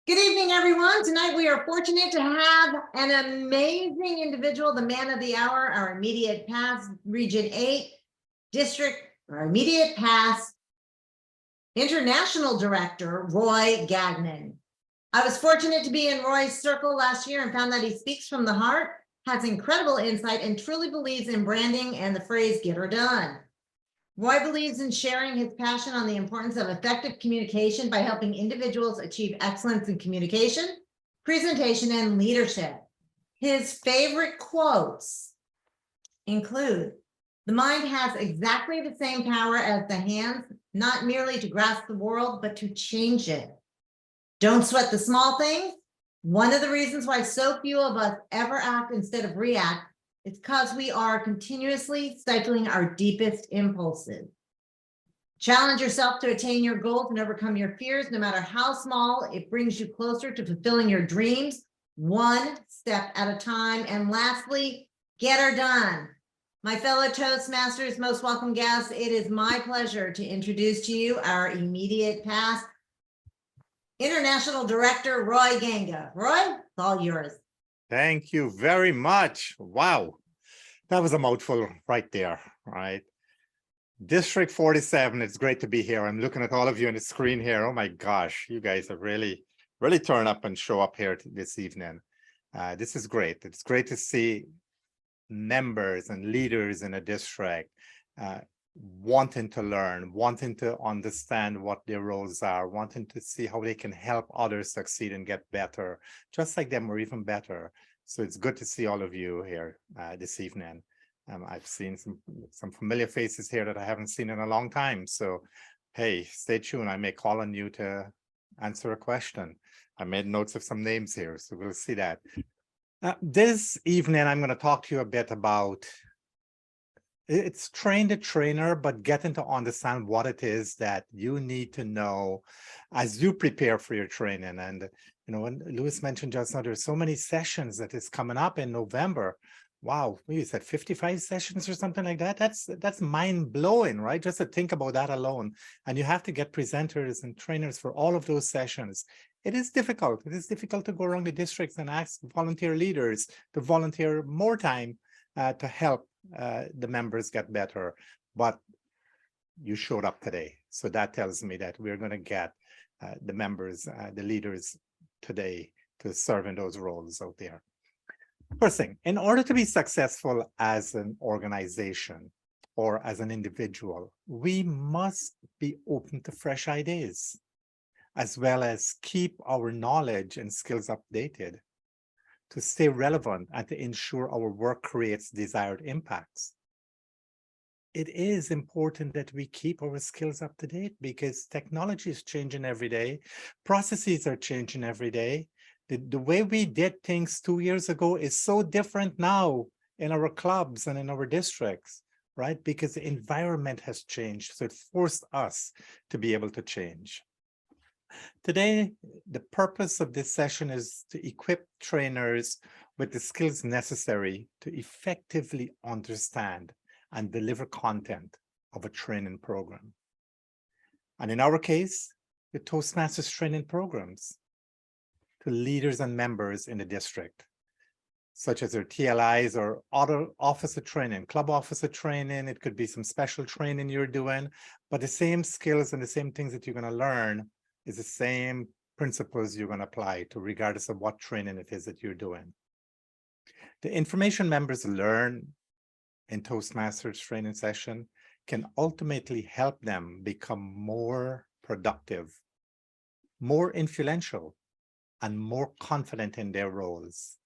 Good evening, everyone. Tonight we are fortunate to have an amazing individual, the man of the hour, our immediate past Region 8 District, our immediate past International Director, Roy Gagnon. I was fortunate to be in Roy's circle last year and found that he speaks from the heart, has incredible insight, and truly believes in branding and the phrase, get her done. Roy believes in sharing his passion on the importance of effective communication by helping individuals achieve excellence in communication, presentation, and leadership. His favorite quotes include, "The mind has exactly the same power as the hands, not merely to grasp the world, but to change it. Don't sweat the small things. One of the reasons why so few of us ever act instead of react it's because we are continuously stifling our deepest impulses. Challenge yourself to attain your goals and overcome your fears, no matter how small. It brings you closer to fulfilling your dreams, one step at a time. And lastly, get her done." My fellow Toastmasters, most welcome guests, it is my pleasure to introduce to you our immediate past International Director, Roy Ganga. Roy, it's all yours. Thank you very much. Wow, that was a mouthful right there, right? District 47, it's great to be here. I'm looking at all of you on the screen here. Oh my gosh, you guys have really turned up and show up here this evening. This is great. It's great to see members and leaders in a district wanting to learn, wanting to understand what their roles are, wanting to see how they can help others succeed and get better, just like them or even better. So it's good to see all of you here this evening. I've seen some familiar faces here that I haven't seen in a long time. So, hey, stay tuned. I may call on you to answer a question. I made notes of some names here, so we'll see that. This evening, I'm going to talk to you a bit about it's train the trainer, but getting to understand what it is that you need to know as you prepare for your training. And, you know, when Lewis mentioned just now, there's so many sessions that is coming up in November. Wow, you said 55 sessions or something like that. That's mind blowing, right? Just to think about that alone. And you have to get presenters and trainers for all of those sessions. It is difficult. It is difficult to go around the districts and ask volunteer leaders to volunteer more time to help the members get better, but you showed up today. So that tells me that we're going to get the members, the leaders today to serve in those roles out there. First thing, in order to be successful as an organization or as an individual, we must be open to fresh ideas, as well as keep our knowledge and skills updated to stay relevant and to ensure our work creates desired impacts. It is important that we keep our skills up to date because technology is changing every day. Processes are changing every day. The way we did things 2 years ago is so different now in our clubs and in our districts, right? Because the environment has changed. So it forced us to be able to change. Today, the purpose of this session is to equip trainers with the skills necessary to effectively understand and deliver content of a training program. And in our case, the Toastmasters training programs to leaders and members in the district, such as their TLIs or other officer training, club officer training. It could be some special training you're doing, but the same skills and the same things that you're going to learn is the same principles you're going to apply to regardless of what training it is that you're doing. The information members learn in Toastmasters training session can ultimately help them become more productive, more influential, and more confident in their roles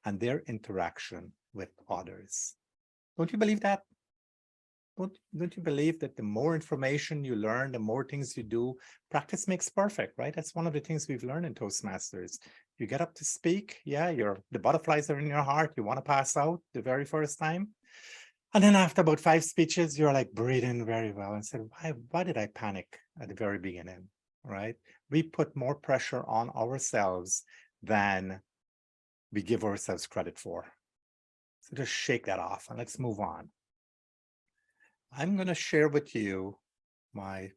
and their interaction with others. Don't you believe that? Don't you believe that the more information you learn, the more things you do, practice makes perfect, right? That's one of the things we've learned in Toastmasters. You get up to speak, yeah, the butterflies are in your heart, you want to pass out the very first time. And then after about 5 speeches, you're like breathing very well and said, why did I panic at the very beginning, right? We put more pressure on ourselves than we give ourselves credit for. So just shake that off and let's move on. I'm going to share with you my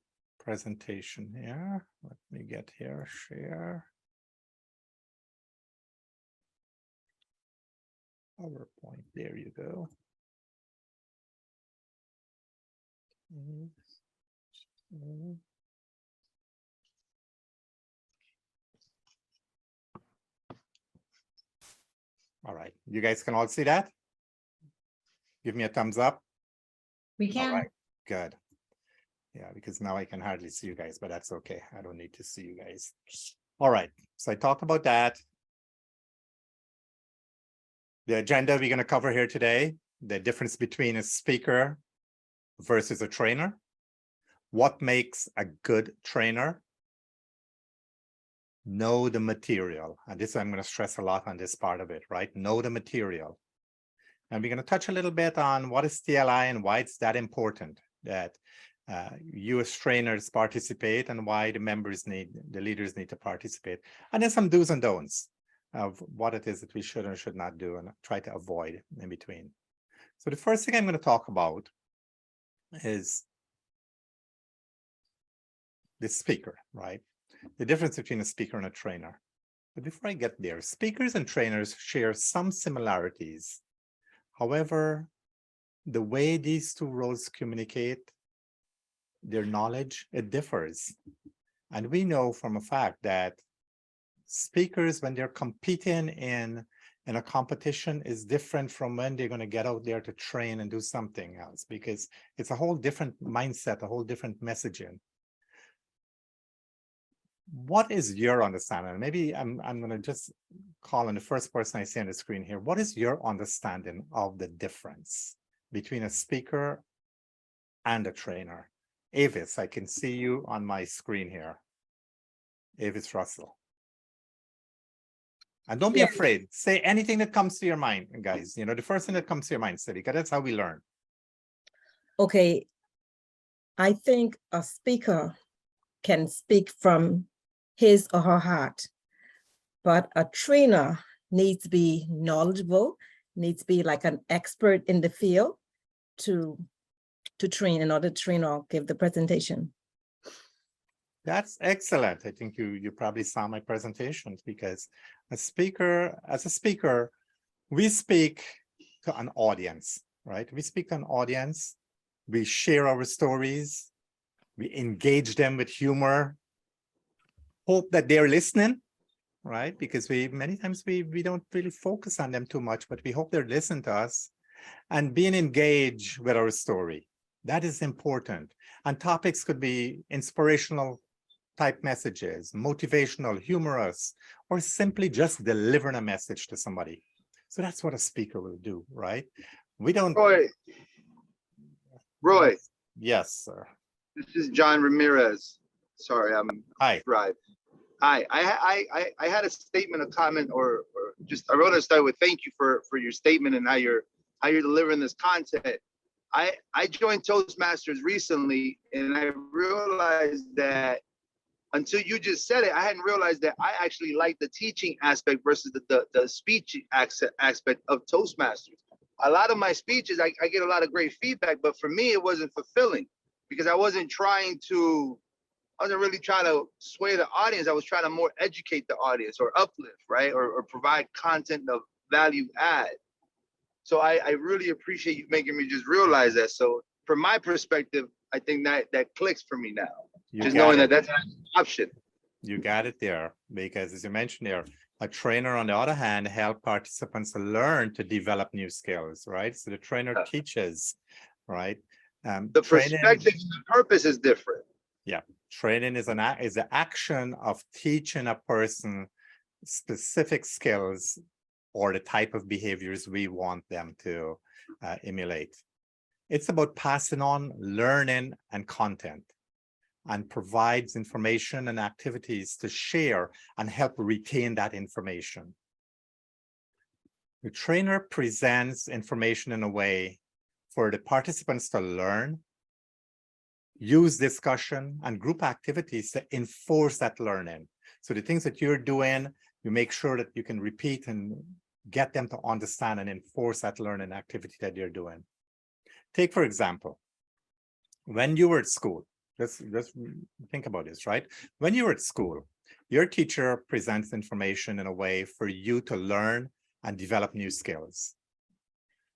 presentation here. Let me get here, share. PowerPoint, there you go. All right, you guys can all see that? Give me a thumbs up. We All can. right, good. Yeah, because now I can hardly see you guys, but that's okay. I don't need to see you guys. All right, so I talked about that. The agenda we're going to cover here today, the difference between a speaker versus a trainer, what makes a good trainer, know the material. And this, I'm going to stress a lot on this part of it, right? Know the material. And we're going to touch a little bit on what is TLI and why it's that important that you as trainers participate and why the leaders need to participate. And then some do's and don'ts of what it is that we should and should not do and try to avoid in between. So the first thing I'm going to talk about is the speaker, right? The difference between a speaker and a trainer. But before I get there, speakers and trainers share some similarities. However, the way these two roles communicate their knowledge, it differs. And we know from a fact that speakers, when they're competing in a competition, is different from when they're going to get out there to train and do something else, because it's a whole different mindset, a whole different messaging. What is your understanding? Maybe I'm going to just call on the first person I see on the screen here. What is your understanding of the difference between a speaker and a trainer? Avis, I can see you on my screen here. Avis Russell. And don't be afraid. Say anything that comes to your mind, guys. You know, the first thing that comes to your mind, because that's how we learn. Okay. I think a speaker can speak from his or her heart, but a trainer needs to be knowledgeable, needs to be like an expert in the field to train in order to train or give the presentation. That's excellent. I think you probably saw my presentations, because as a speaker, we speak to an audience, right? We speak to an audience, we share our stories, we engage them with humor, hope that they're listening, right? Because many times we don't really focus on them too much, but we hope they're listening to us and being engaged with our story. That is important. And topics could be inspirational type messages, motivational, humorous, or simply just delivering a message to somebody. So that's what a speaker will do, right? We don't. Roy. Yes, sir. This is John Ramirez. Sorry, I'm Hi. Right. Hi. I had a statement, a comment, or just I wrote to start with thank you for your statement and how you're delivering this content. I joined Toastmasters recently, and I realized that until you just said it, I hadn't realized that I actually like the teaching aspect versus the speech aspect of Toastmasters. A lot of my speeches, I get a lot of great feedback, but for me, it wasn't fulfilling because I wasn't really trying to sway the audience. I was trying to more educate the audience or uplift, right? Or provide content of value add. So I really appreciate you making me just realize that. So from my perspective, I think that clicks for me now. Just knowing that that's an option. You got it there, because as you mentioned there, a trainer, on the other hand, help participants learn to develop new skills, right? So the trainer teaches, right? The perspective and the purpose is different. Yeah, training is the action of teaching a person specific skills or the type of behaviors we want them to emulate. It's about passing on learning and content, and provides information and activities to share and help retain that information. The trainer presents information in a way for the participants to learn, use discussion and group activities to enforce that learning. So the things that you're doing, you make sure that you can repeat and get them to understand and enforce that learning activity that you're doing. Take, for example, when you were at school, Let's think about this, right? When you're at school, your teacher presents information in a way for you to learn and develop new skills.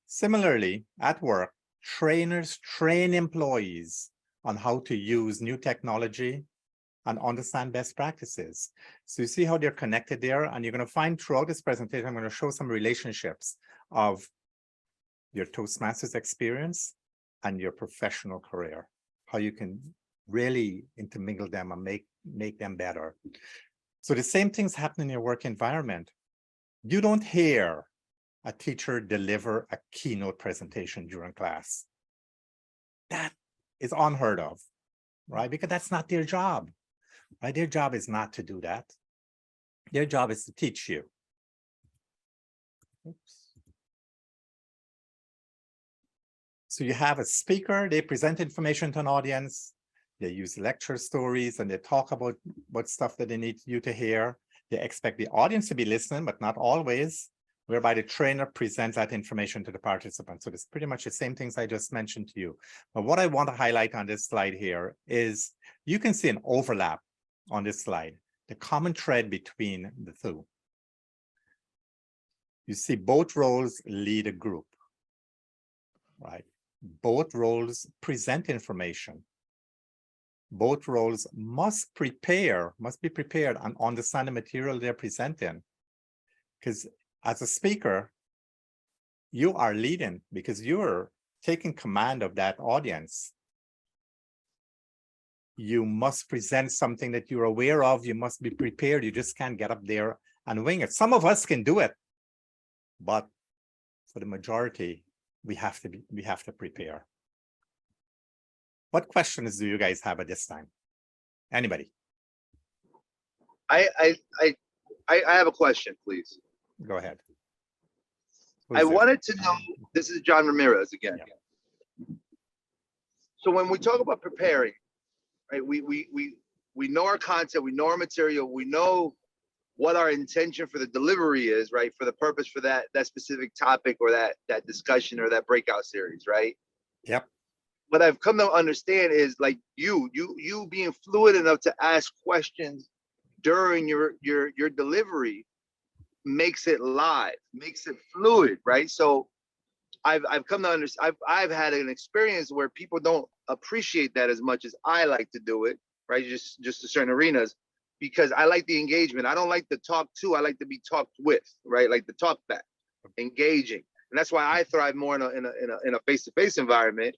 Similarly, at work, trainers train employees on how to use new technology and understand best practices. So you see how they're connected there, and you're going to find throughout this presentation, I'm going to show some relationships of your Toastmasters experience and your professional career, how you can really intermingle them and make them better. So the same things happen in your work environment. You don't hear a teacher deliver a keynote presentation during class. That is unheard of, right? Because that's not their job, right? Their job is not to do that. Their job is to teach you. Oops. So you have a speaker, they present information to an audience, they use lecture stories, and they talk about what stuff that they need you to hear. They expect the audience to be listening, but not always, whereby the trainer presents that information to the participants. So it's pretty much the same things I just mentioned to you. But what I want to highlight on this slide here is you can see an overlap on this slide, the common thread between the two. You see both roles lead a group, right? Both roles present information. Both roles must be prepared and understand the material they're presenting. Because as a speaker, you are leading because you're taking command of that audience. You must present something that you're aware of. You must be prepared. You just can't get up there and wing it. Some of us can do it, but for the majority, we have to prepare. What questions do you guys have at this time? Anybody? I have a question, please. Go ahead. I wanted to know, this is John Ramirez again. Yeah. So when we talk about preparing, right, we know our content, we know our material, we know what our intention for the delivery is, right, for the purpose for that specific topic or that discussion or that breakout series, right? Yep. What I've come to understand is like you being fluid enough to ask questions during your delivery makes it live, makes it fluid, right? So I've come to understand, I've had an experience where people don't appreciate that as much as I like to do it, right? Just to certain arenas, because I like the engagement. I don't like to talk to, I like to be talked with, right? Like the talk back, engaging. And that's why I thrive more in a face-to-face environment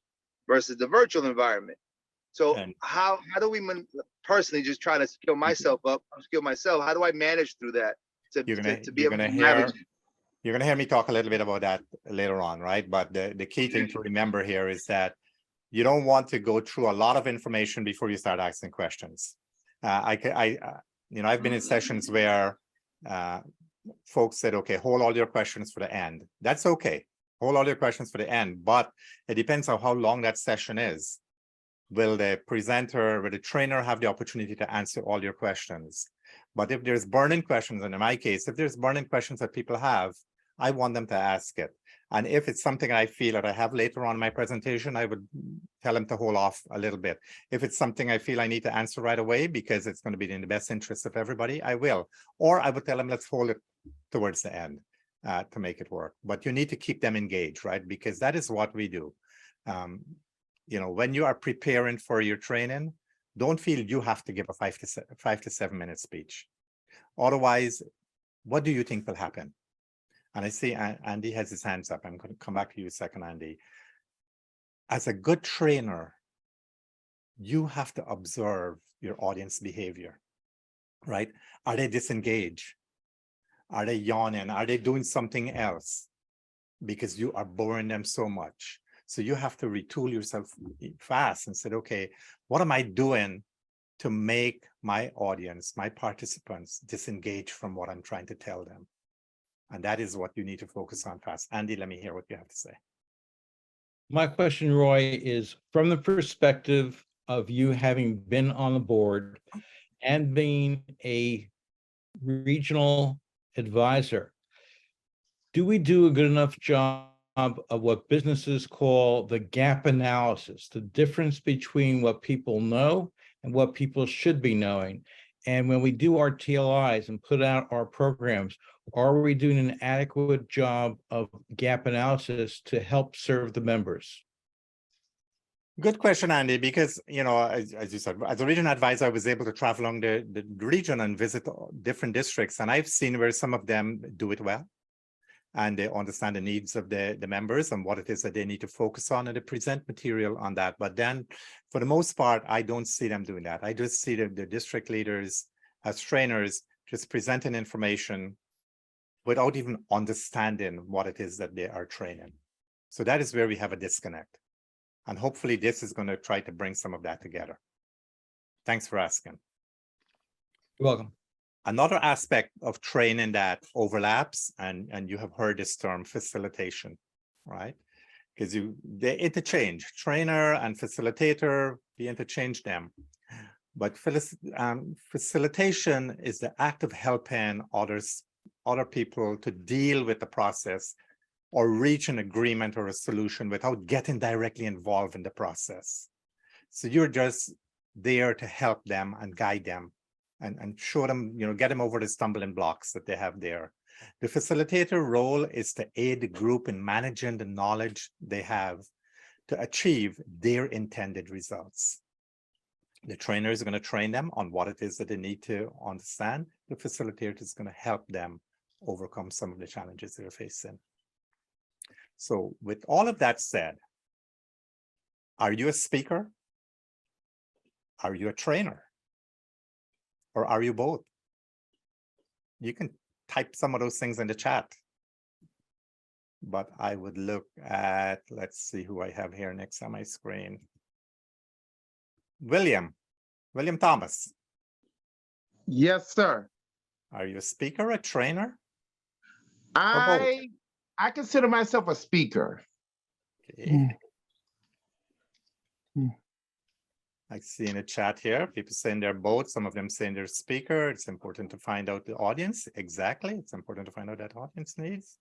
versus the virtual environment. So how do we personally just try to skill myself up, skill myself? How do I manage through that to be able to navigate? You're going to hear me talk a little bit about that later on, right? But the key thing to remember here is that you don't want to go through a lot of information before you start asking questions. I've been in sessions where folks said, okay, hold all your questions for the end. That's okay. Hold all your questions for the end, but it depends on how long that session is. Will the presenter, will the trainer have the opportunity to answer all your questions? But if there's burning questions, and in my case, if there's burning questions that people have, I want them to ask it. And if it's something I feel that I have later on in my presentation, I would tell them to hold off a little bit. If it's something I feel I need to answer right away because it's going to be in the best interest of everybody, I will. Or I would tell them, let's hold it towards the end to make it work. But you need to keep them engaged, right? Because that is what we do. When you are preparing for your training, don't feel you have to give a 5 to 7 minute speech. Otherwise, what do you think will happen? And I see Andy has his hands up. I'm going to come back to you a second, Andy. As a good trainer, you have to observe your audience behavior, right? Are they disengaged? Are they yawning? Are they doing something else? Because you are boring them so much. So you have to retool yourself fast and say, okay, what am I doing to make my audience, my participants, disengage from what I'm trying to tell them? And that is what you need to focus on fast. Andy, let me hear what you have to say. My question, Roy, is from the perspective of you having been on the board and being a regional advisor, do we do a good enough job of what businesses call the gap analysis, the difference between what people know and what people should be knowing. And when we do our TLIs and put out our programs, are we doing an adequate job of gap analysis to help serve the members? Good question, Andy, because, as you said, as a region advisor, I was able to travel along the region and visit different districts, and I've seen where some of them do it well, and they understand the needs of the members and what it is that they need to focus on, and they present material on that. But then, for the most part, I don't see them doing that. I just see the district leaders as trainers just presenting information without even understanding what it is that they are training. So that is where we have a disconnect. And hopefully this is going to try to bring some of that together. Thanks for asking. You're welcome. Another aspect of training that overlaps, and you have heard this term, facilitation, right? Because they interchange, trainer and facilitator, we interchange them. But facilitation is the act of helping other people to deal with the process or reach an agreement or a solution without getting directly involved in the process. So you're just there to help them and guide them and show them, get them over the stumbling blocks that they have there. The facilitator role is to aid the group in managing the knowledge they have to achieve their intended results. The trainer is going to train them on what it is that they need to understand. The facilitator is going to help them overcome some of the challenges they're facing. So with all of that said, are you a speaker? Are you a trainer? Or are you both? You can type some of those things in the chat. But I would look at, let's see who I have here next on my screen. William Thomas. Yes, sir. Are you a speaker, a trainer? I consider myself a speaker. Okay. I see in the chat here, people saying they're both, some of them saying they're speaker. It's important to find out the audience. Exactly. It's important to find out that audience needs.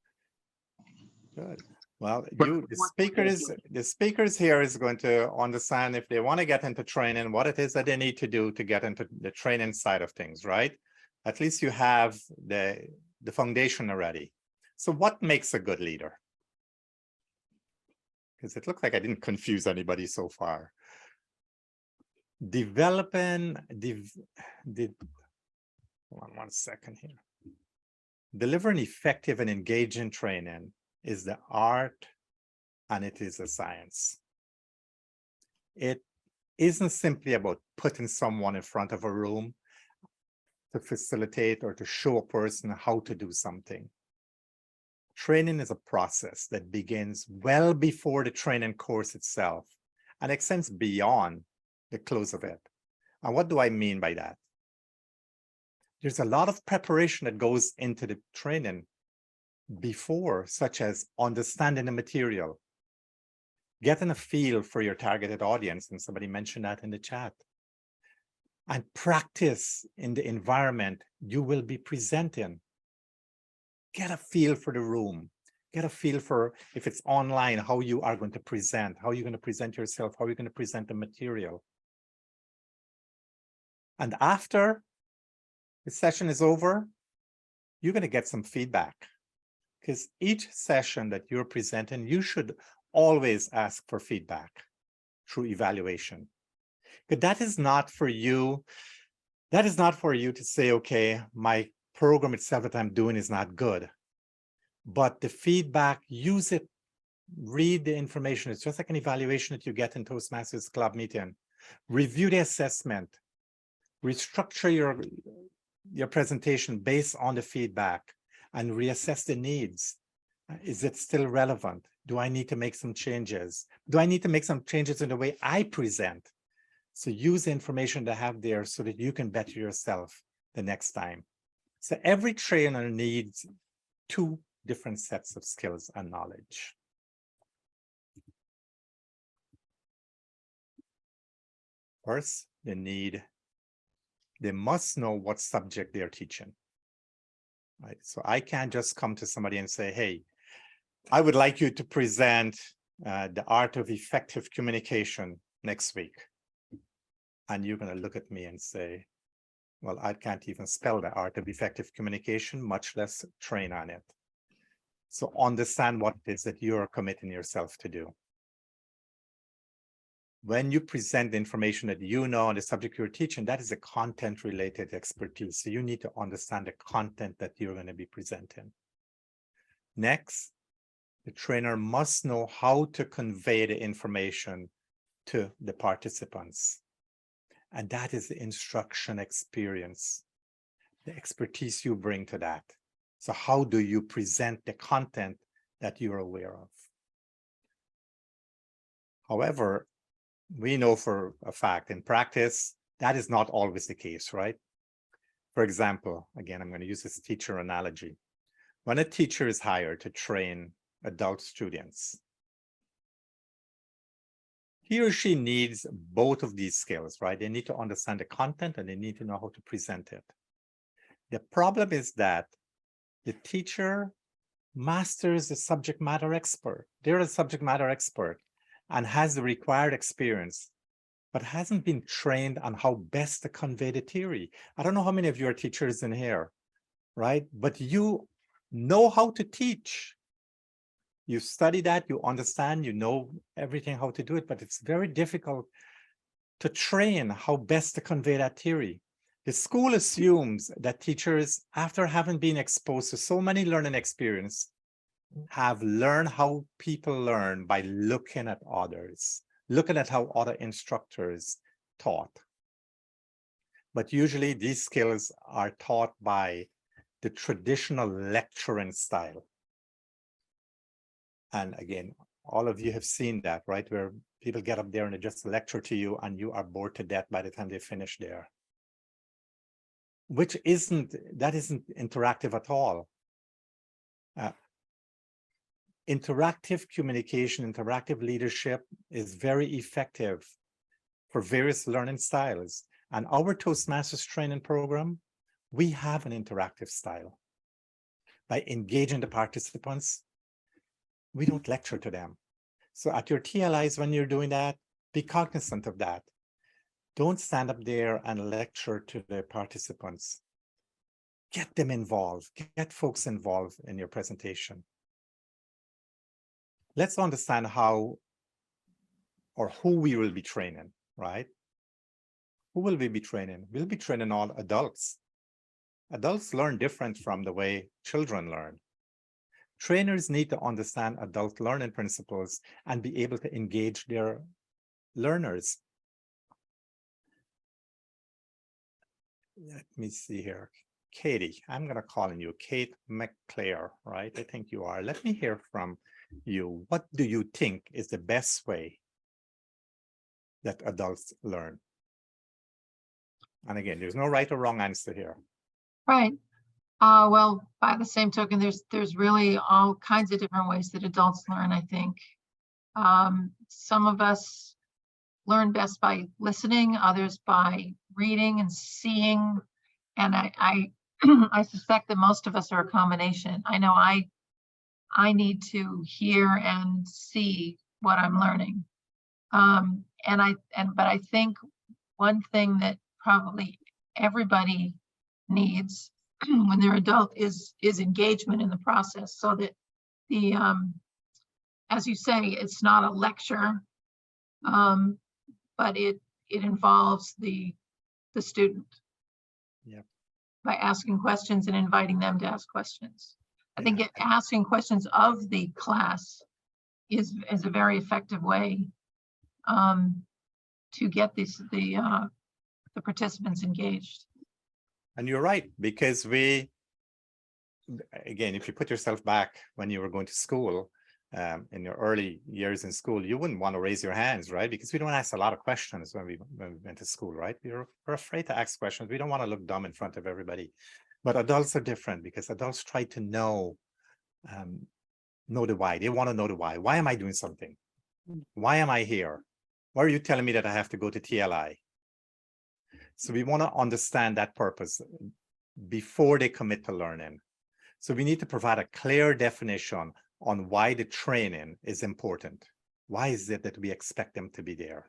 Good. Well, the speakers here is going to understand if they want to get into training, what it is that they need to do to get into the training side of things, right? At least you have the foundation already. So what makes a good leader? Because it looks like I didn't confuse anybody so far. Developing, one second here. Delivering effective and engaging training is the art and it is a science. It isn't simply about putting someone in front of a room to facilitate or to show a person how to do something. Training is a process that begins well before the training course itself and extends beyond the close of it. And what do I mean by that? There's a lot of preparation that goes into the training before, such as understanding the material, getting a feel for your targeted audience, and somebody mentioned that in the chat, and practice in the environment you will be presenting. Get a feel for the room, get a feel for, if it's online, how you are going to present, how you're going to present yourself, how you're going to present the material. And after the session is over, you're going to get some feedback, because each session that you're presenting, you should always ask for feedback through evaluation. But that is not for you. That is not for you to say, okay, my program itself that I'm doing is not good. But the feedback, use it, read the information. It's just like an evaluation that you get in Toastmasters club meeting. Review the assessment. Restructure your presentation based on the feedback and reassess the needs. Is it still relevant? Do I need to make some changes? Do I need to make some changes in the way I present? So use the information to have there so that you can better yourself the next time. So every trainer needs two different sets of skills and knowledge. First, they must know what subject they're teaching. Right? So I can't just come to somebody and say, hey, I would like you to present the art of effective communication next week. And you're going to look at me and say, well, I can't even spell the art of effective communication, much less train on it. So understand what it is that you're committing yourself to do. When you present the information that you know on the subject you're teaching, that is a content-related expertise. So you need to understand the content that you're going to be presenting. Next, the trainer must know how to convey the information to the participants. And that is the instruction experience, the expertise you bring to that. So how do you present the content that you're aware of? However, we know for a fact in practice, that is not always the case, right? For example, again, I'm going to use this teacher analogy. When a teacher is hired to train adult students, he or she needs both of these skills, right? They need to understand the content and they need to know how to present it. The problem is that the teacher masters the subject matter expert. They're a subject matter expert and has the required experience, but hasn't been trained on how best to convey the theory. I don't know how many of you are teachers in here, right? But you know how to teach. You study that, you understand, you know everything how to do it, but it's very difficult to train how best to convey that theory. The school assumes that teachers, after having been exposed to so many learning experiences, have learned how people learn by looking at others, looking at how other instructors taught. But usually these skills are taught by the traditional lecturing style. And again, all of you have seen that, right? Where people get up there and they just lecture to you and you are bored to death by the time they finish there. That isn't interactive at all. Interactive communication, interactive leadership is very effective for various learning styles. And our Toastmasters training program, we have an interactive style. By engaging the participants, we don't lecture to them. So at your TLIs, when you're doing that, be cognizant of that. Don't stand up there and lecture to the participants. Get them involved, get folks involved in your presentation. Let's understand how or who we will be training, right? Who will we be training? We'll be training all adults. Adults learn different from the way children learn. Trainers need to understand adult learning principles and be able to engage their learners. Let me see here. Katie, I'm going to call on you, Kate McClare, right? I think you are. Let me hear from you. What do you think is the best way that adults learn? And again, there's no right or wrong answer here. Right. Well, by the same token, there's really all kinds of different ways that adults learn, I think. Some of us learn best by listening, others by reading and seeing. And I suspect that most of us are a combination. I know I need to hear and see what I'm learning. But I think one thing that probably everybody needs when they're adult is engagement in the process, so that the as you say, it's not a lecture, but it involves the student. Yeah. By asking questions and inviting them to ask questions. I think asking questions of the class is a very effective way to get the participants engaged. And you're right, because again, if you put yourself back when you were going to school, in your early years in school, you wouldn't want to raise your hands, right? Because we don't ask a lot of questions when we went to school, right? We're afraid to ask questions. We don't want to look dumb in front of everybody. But adults are different, because adults try to know the why. They want to know the why. Why am I doing something? Why am I here? Why are you telling me that I have to go to TLI? So we want to understand that purpose before they commit to learning. So we need to provide a clear definition on why the training is important. Why is it that we expect them to be there?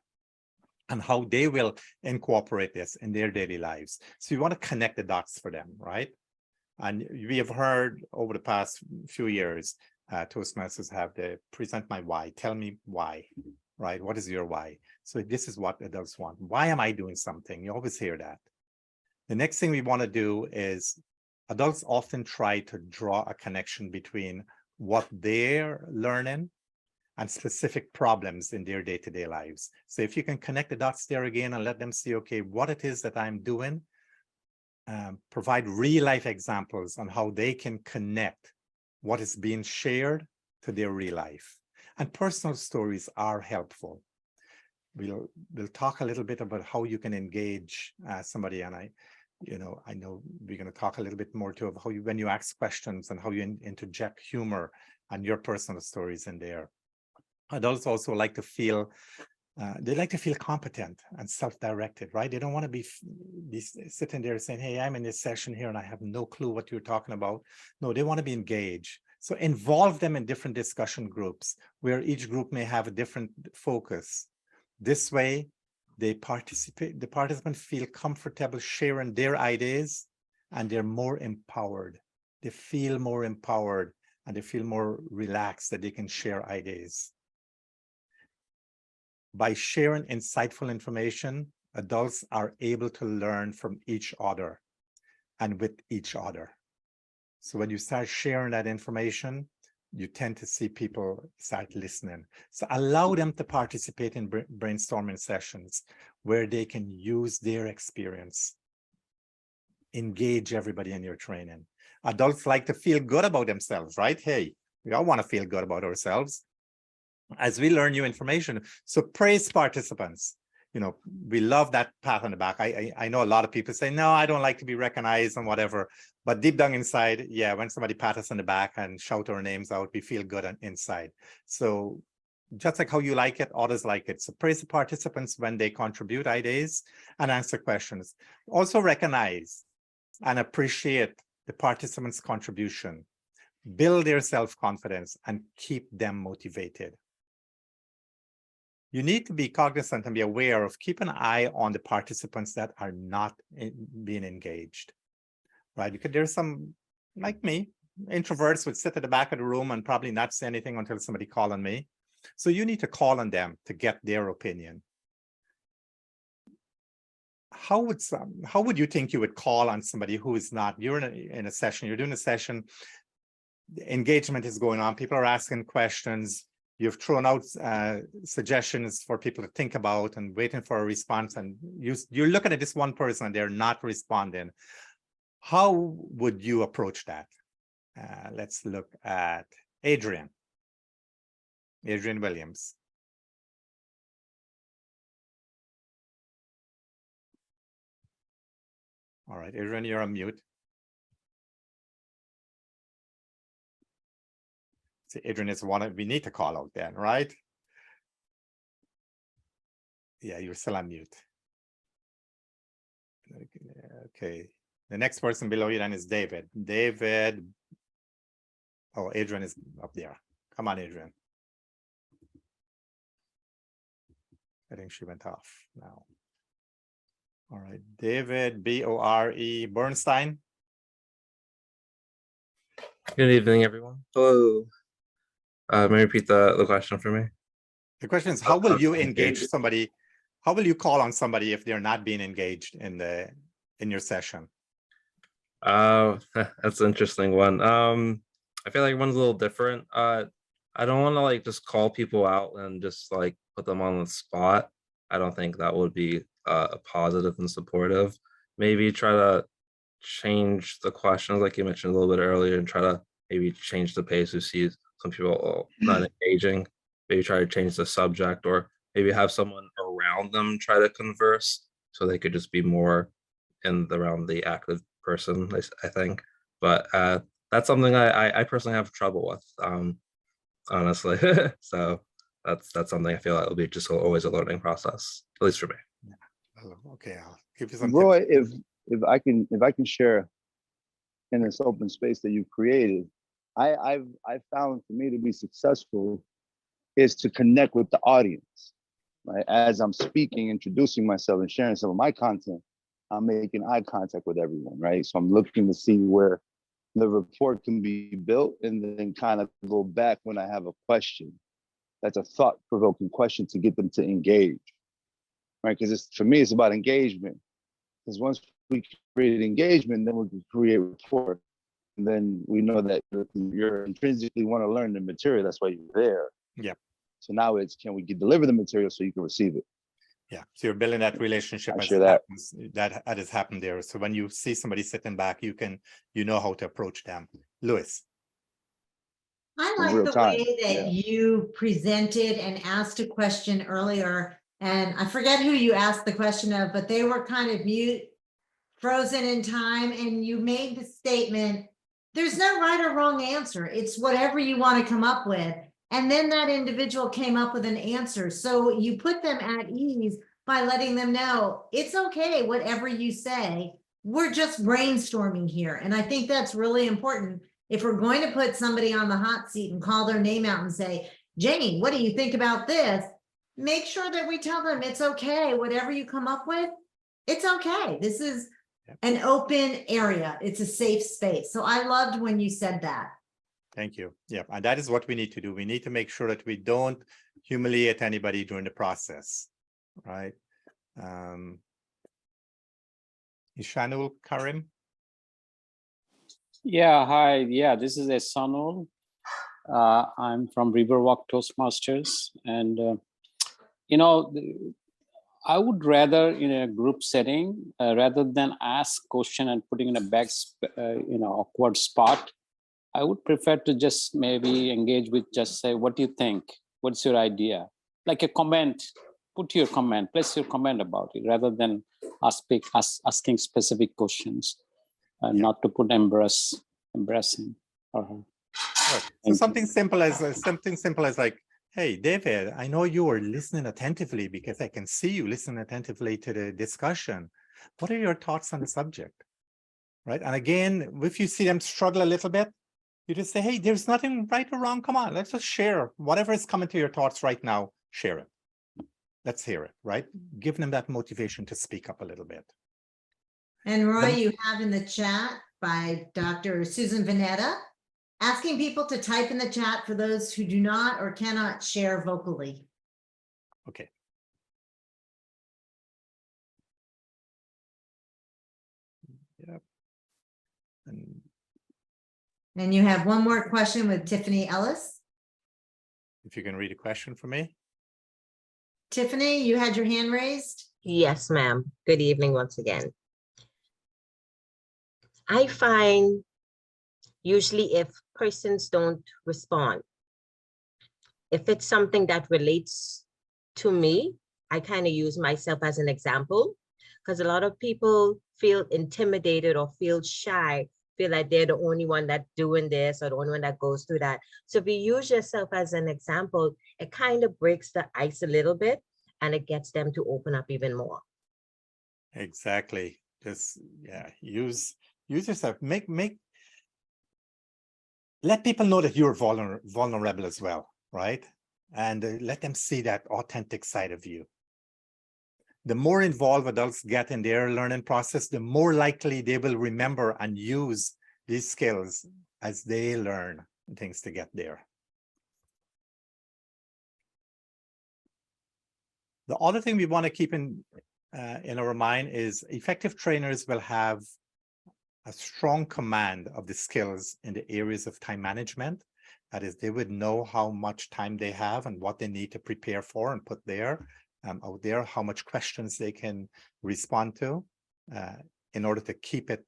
And how they will incorporate this in their daily lives. So we want to connect the dots for them, right? And we have heard over the past few years, Toastmasters have the present my why, tell me why, right? What is your why? So this is what adults want. Why am I doing something? You always hear that. The next thing we want to do is adults often try to draw a connection between what they're learning and specific problems in their day-to-day lives. So if you can connect the dots there again and let them see, okay, what it is that I'm doing, provide real-life examples on how they can connect what is being shared to their real life. And personal stories are helpful. We'll talk a little bit about how you can engage somebody, and I know we're going to talk a little bit more too of how you, when you ask questions and how you interject humor and your personal stories in there. Adults also like to feel, they like to feel competent and self-directed, right? They don't want to be sitting there saying, hey, I'm in this session here and I have no clue what you're talking about. No, they want to be engaged. So involve them in different discussion groups where each group may have a different focus. This way, the participants feel comfortable sharing their ideas and they're more empowered. They feel more empowered and they feel more relaxed that they can share ideas. By sharing insightful information, adults are able to learn from each other and with each other. So when you start sharing that information, you tend to see people start listening. So allow them to participate in brainstorming sessions where they can use their experience. Engage everybody in your training. Adults like to feel good about themselves, right? Hey, we all want to feel good about ourselves as we learn new information. So praise participants. You know, we love that pat on the back. I know a lot of people say, no, I don't like to be recognized and whatever. But deep down inside, yeah, when somebody pat us on the back and shout our names out, we feel good inside. So just like how you like it, others like it. So praise the participants when they contribute ideas and answer questions. Also recognize and appreciate the participants' contribution. Build their self-confidence and keep them motivated. You need to be cognizant and be aware of, keep an eye on the participants that are not being engaged, right? Because there's some, like me, introverts would sit at the back of the room and probably not say anything until somebody called on me. So you need to call on them to get their opinion. How would you think you would call on somebody who is not, you're in a session, you're doing a session, the engagement is going on, people are asking questions, you've thrown out suggestions for people to think about and waiting for a response, and you're looking at this one person and they're not responding. How would you approach that? Let's look at Adrian Williams. All right, Adrian, you're on mute. So Adrian is one we need to call out then, right? Yeah, you're still on mute. Okay, the next person below you then is David. Oh, Adrian is up there. Come on, Adrian. I think she went off now. All right, David, B-O-R-E, Bernstein. Good evening, everyone. Hello. May you repeat the question for me? The question is, how will you engage somebody? How will you call on somebody if they're not being engaged in your session? That's an interesting one. I feel like one's a little different. I don't want to like just call people out and just like put them on the spot. I don't think that would be a positive and supportive. Maybe try to change the questions like you mentioned a little bit earlier and try to maybe change the pace. We see some people not engaging, maybe try to change the subject, or maybe have someone around them try to converse so they could just be more around the active person, I think. But that's something I personally have trouble with, honestly. So that's something I feel like will be just always a learning process, at least for me. Okay, I'll give you some Roy, tips. if I can share in this open space that you've created, I've found for me to be successful is to connect with the audience, right? As I'm speaking, introducing myself and sharing some of my content, I'm making eye contact with everyone, right? So I'm looking to see where the rapport can be built and then kind of go back when I have a question. That's a thought-provoking question to get them to engage, right? Because for me, it's about engagement. Because once we create engagement, then we can create rapport. And then we know that you're intrinsically want to learn the material. That's why you're there. Yeah. So now it's, can we deliver the material so you can receive it? Yeah, so you're building that relationship I as share it that. happens, that has happened there. So when you see somebody sitting back, you know how to approach them. Louis. I In like real the time, way that yeah. you presented and asked a question earlier, and I forget who you asked the question of, but they were kind of mute, frozen in time, and you made the statement, there's no right or wrong answer. It's whatever you want to come up with. And then that individual came up with an answer. So you put them at ease by letting them know it's okay, whatever you say. We're just brainstorming here. And I think that's really important. If we're going to put somebody on the hot seat and call their name out and say, Jane, what do you think about this? Make sure that we tell them it's okay, whatever you come up with, it's okay. This is an open area. It's a safe space. So I loved when you said that. Thank you. Yeah, and that is what we need to do. We need to make sure that we don't humiliate anybody during the process, right? Ishanul Karim. Yeah, hi. Yeah, this is Esanul. I'm from Riverwalk Toastmasters. And, I would rather in a group setting, rather than ask question and putting in a awkward spot, I would prefer to just maybe engage with, just say, what do you think? What's your idea? Like a comment, put your comment, place your comment about it, rather than asking specific questions, not to put embarrassing or her. Right. So something simple as like, hey, David, I know you are listening attentively because I can see you listening attentively to the discussion. What are your thoughts on the subject? Right. And again, if you see them struggle a little bit, you just say, hey, there's nothing right or wrong. Come on, let's just share whatever is coming to your thoughts right now. Share it. Let's hear it, right? Give them that motivation to speak up a little bit. And Roy, you have in the chat by Dr. Susan Vanetta, asking people to type in the chat for those who do not or cannot share vocally. Okay. Yep. And you have one more question with Tiffany Ellis. If you can read a question for me. Tiffany, you had your hand raised. Yes, ma'am. Good evening once again. I find usually if persons don't respond, if it's something that relates to me, I kind of use myself as an example, because a lot of people feel intimidated or feel shy, feel like they're the only one that's doing this or the only one that goes through that. So if you use yourself as an example, it kind of breaks the ice a little bit and it gets them to open up even more. Exactly. Just, yeah, use yourself. Let people know that you're vulnerable as well, right? And let them see that authentic side of you. The more involved adults get in their learning process, the more likely they will remember and use these skills as they learn things to get there. The other thing we want to keep in our mind is effective trainers will have a strong command of the skills in the areas of time management. That is, they would know how much time they have and what they need to prepare for and put there. Out there, how much questions they can respond to in order to keep it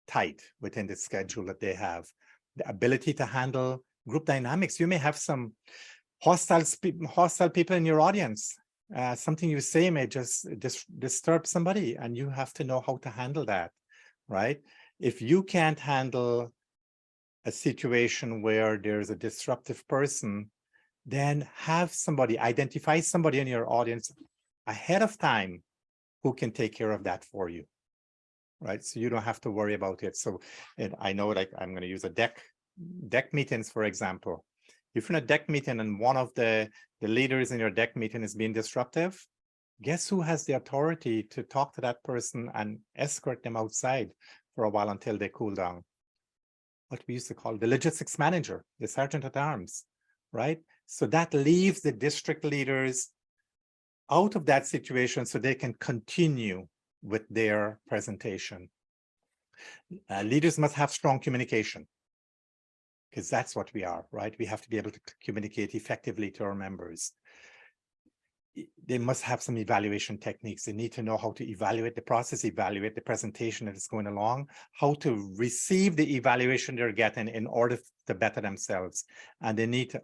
tight within the schedule that they have. The ability to handle group dynamics. You may have some hostile people in your audience. Something you say may just disturb somebody, and you have to know how to handle that, right? If you can't handle a situation where there's a disruptive person, then identify somebody in your audience ahead of time who can take care of that for you, right? So you don't have to worry about it. So, and I know, like, I'm going to use a deck deck meetings, for example. If you're in a deck meeting and one of the leaders in your deck meeting is being disruptive, guess who has the authority to talk to that person and escort them outside for a while until they cool down? What we used to call the logistics manager, the sergeant at arms, right? So that leaves the district leaders out of that situation so they can continue with their presentation. Leaders must have strong communication, because that's what we are, right? We have to be able to communicate effectively to our members. They must have some evaluation techniques. They need to know how to evaluate the process, evaluate the presentation that is going along, how to receive the evaluation they're getting in order to better themselves. And they need to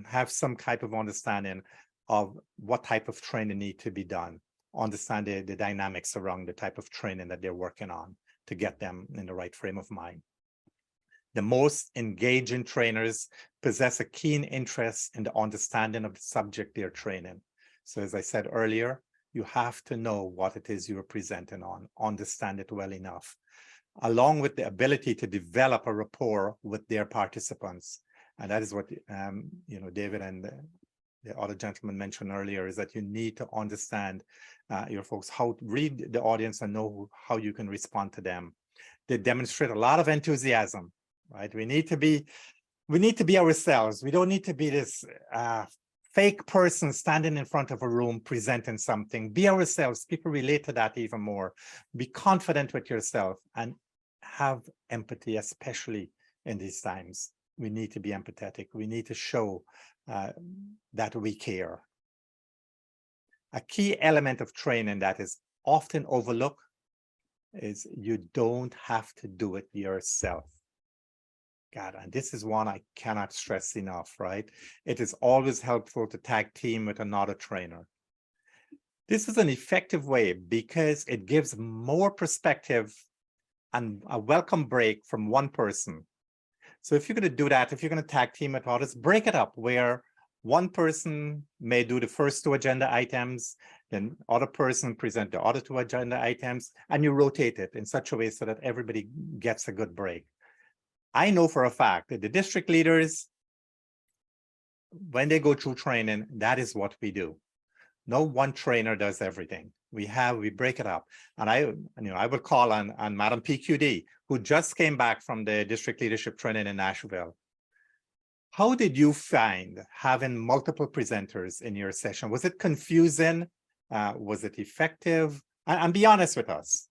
have some type of understanding of what type of training need to be done, understand the dynamics around the type of training that they're working on to get them in the right frame of mind. The most engaging trainers possess a keen interest in the understanding of the subject they're training. So as I said earlier, you have to know what it is you're presenting on, understand it well enough, along with the ability to develop a rapport with their participants. And that is what David and the other gentleman mentioned earlier, is that you need to understand your folks, how to read the audience and know how you can respond to them. They demonstrate a lot of enthusiasm, right? We need to be ourselves. We don't need to be this fake person standing in front of a room presenting something. Be ourselves. People relate to that even more. Be confident with yourself and have empathy, especially in these times. We need to be empathetic. We need to show that we care. A key element of training that is often overlooked is you don't have to do it yourself. God, and this is one I cannot stress enough, right? It is always helpful to tag team with another trainer. This is an effective way because it gives more perspective and a welcome break from one person. So if you're going to do that, if you're going to tag team with others, break it up where one person may do the first 2 agenda items, then other person present the other 2 agenda items, and you rotate it in such a way so that everybody gets a good break. I know for a fact that the district leaders, when they go through training, that is what we do. No one trainer does everything. We break it up. And I would call on Madam PQD, who just came back from the district leadership training in Nashville. How did you find having multiple presenters in your session? Was it confusing? Was it effective? And be honest with us.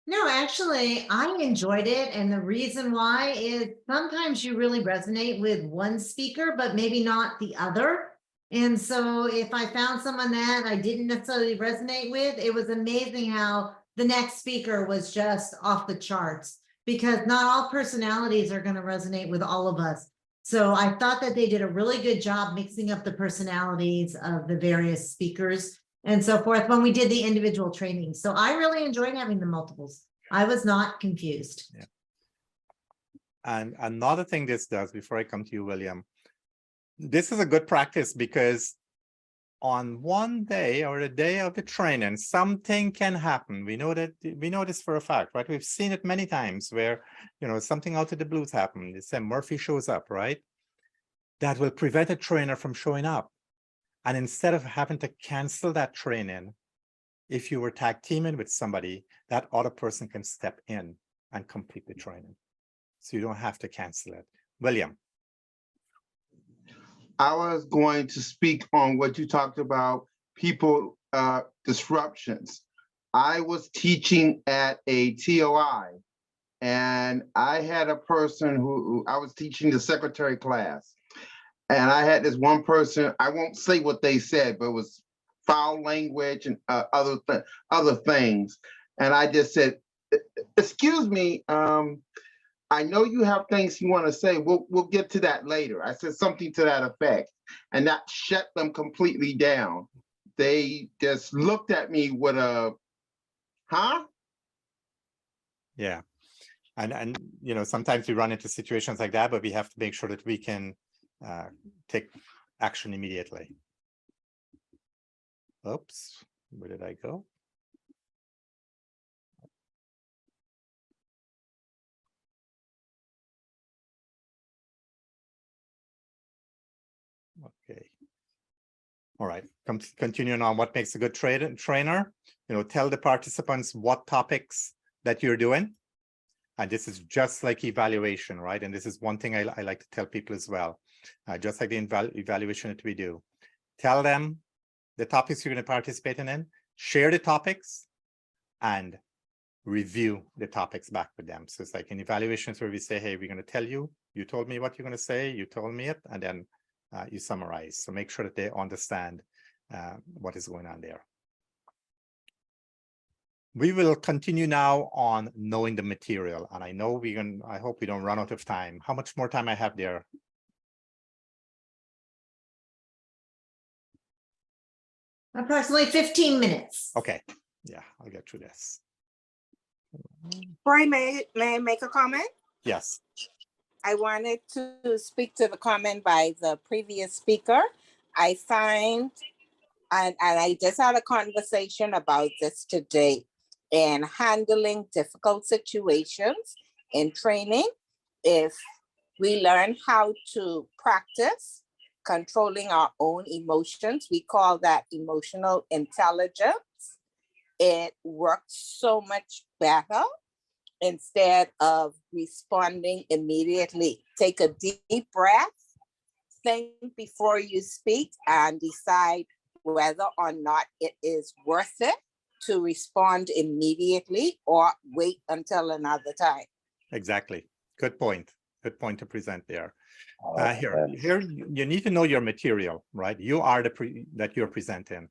No, actually, I enjoyed it. And the reason why is sometimes you really resonate with one speaker, but maybe not the other. And so if I found someone that I didn't necessarily resonate with, it was amazing how the next speaker was just off the charts, because not all personalities are going to resonate with all of us. So I thought that they did a really good job mixing up the personalities of the various speakers and so forth when we did the individual training. So I really enjoyed having the multiples. I was not confused. Yeah. And another thing this does, before I come to you, William, this is a good practice because on one day or the day of the training, something can happen. We know this for a fact, right? We've seen it many times where, something out of the blues happen. They say Murphy shows up, right? That will prevent a trainer from showing up. And instead of having to cancel that training, if you were tag teaming with somebody, that other person can step in and complete the training. So you don't have to cancel it. William. I was going to speak on what you talked about, people disruptions. I was teaching at a TOI, and I had a person who I was teaching the secretary class. And I had this one person, I won't say what they said, but it was foul language and other things. And I just said, excuse me, I know you have things you want to say. We'll get to that later. I said something to that effect, and that shut them completely down. They just looked at me with a, huh? Yeah. And sometimes we run into situations like that, but we have to make sure that we can take action immediately. Oops, where did I go? All right, continuing on what makes a good trainer, tell the participants what topics that you're doing. And this is just like evaluation, right? And this is one thing I like to tell people as well. Just like the evaluation that we do. Tell them the topics you're going to participate in, share the topics, and review the topics back with them. So it's like in evaluations where we say, hey, we're going to tell you, you told me what you're going to say, you told me it, and then you summarize. So make sure that they understand what is going on there. We will continue now on knowing the material. And I know I hope we don't run out of time. How much more time I have there? Approximately 15 minutes. Okay, yeah, I'll get through this. Roy, may I make a comment? Yes. I wanted to speak to the comment by the previous speaker. I find, and I just had a conversation about this today, in handling difficult situations in training. If we learn how to practice controlling our own emotions, we call that emotional intelligence. It works so much better instead of responding immediately. Take a deep breath, think before you speak, and decide whether or not it is worth it to respond immediately or wait until another time. Exactly. Good point. Good point to present there. Here, you need to know your material, right? You are that you're presenting.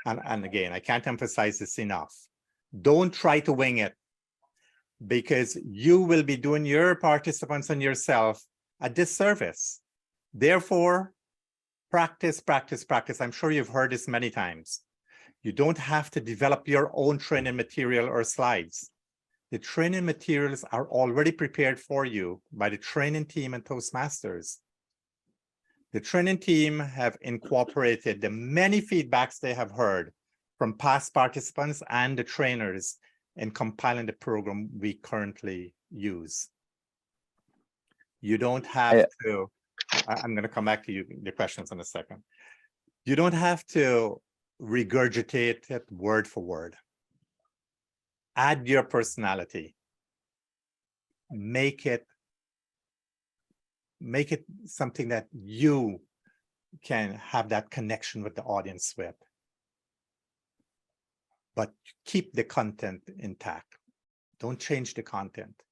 And again, I can't emphasize this enough. Don't try to wing it, because you will be doing your participants and yourself a disservice. Therefore, practice, practice, practice. I'm sure you've heard this many times. You don't have to develop your own training material or slides. The training materials are already prepared for you by the training team and Toastmasters. The training team have incorporated the many feedbacks they have heard from past participants and the trainers in compiling the program we currently use. You don't have to, I'm going to come back to you, the questions in a second. You don't have to regurgitate it word for word. Add your personality. Make it something that you can have that connection with the audience with. But keep the content intact. Don't change the content.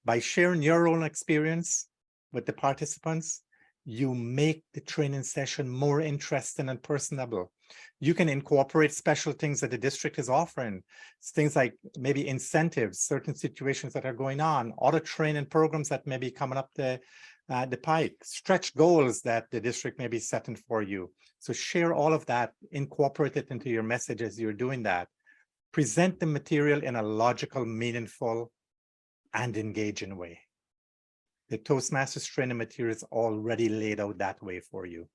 By sharing your own experience with the participants, you make the training session more interesting and personable. You can incorporate special things that the district is offering. Things like maybe incentives, certain situations that are going on, other training programs that may be coming up the pike, stretch goals that the district may be setting for you. So share all of that, incorporate it into your message as you're doing that. Present the material in a logical, meaningful, and engaging way. The Toastmasters training material is already laid out that way for you.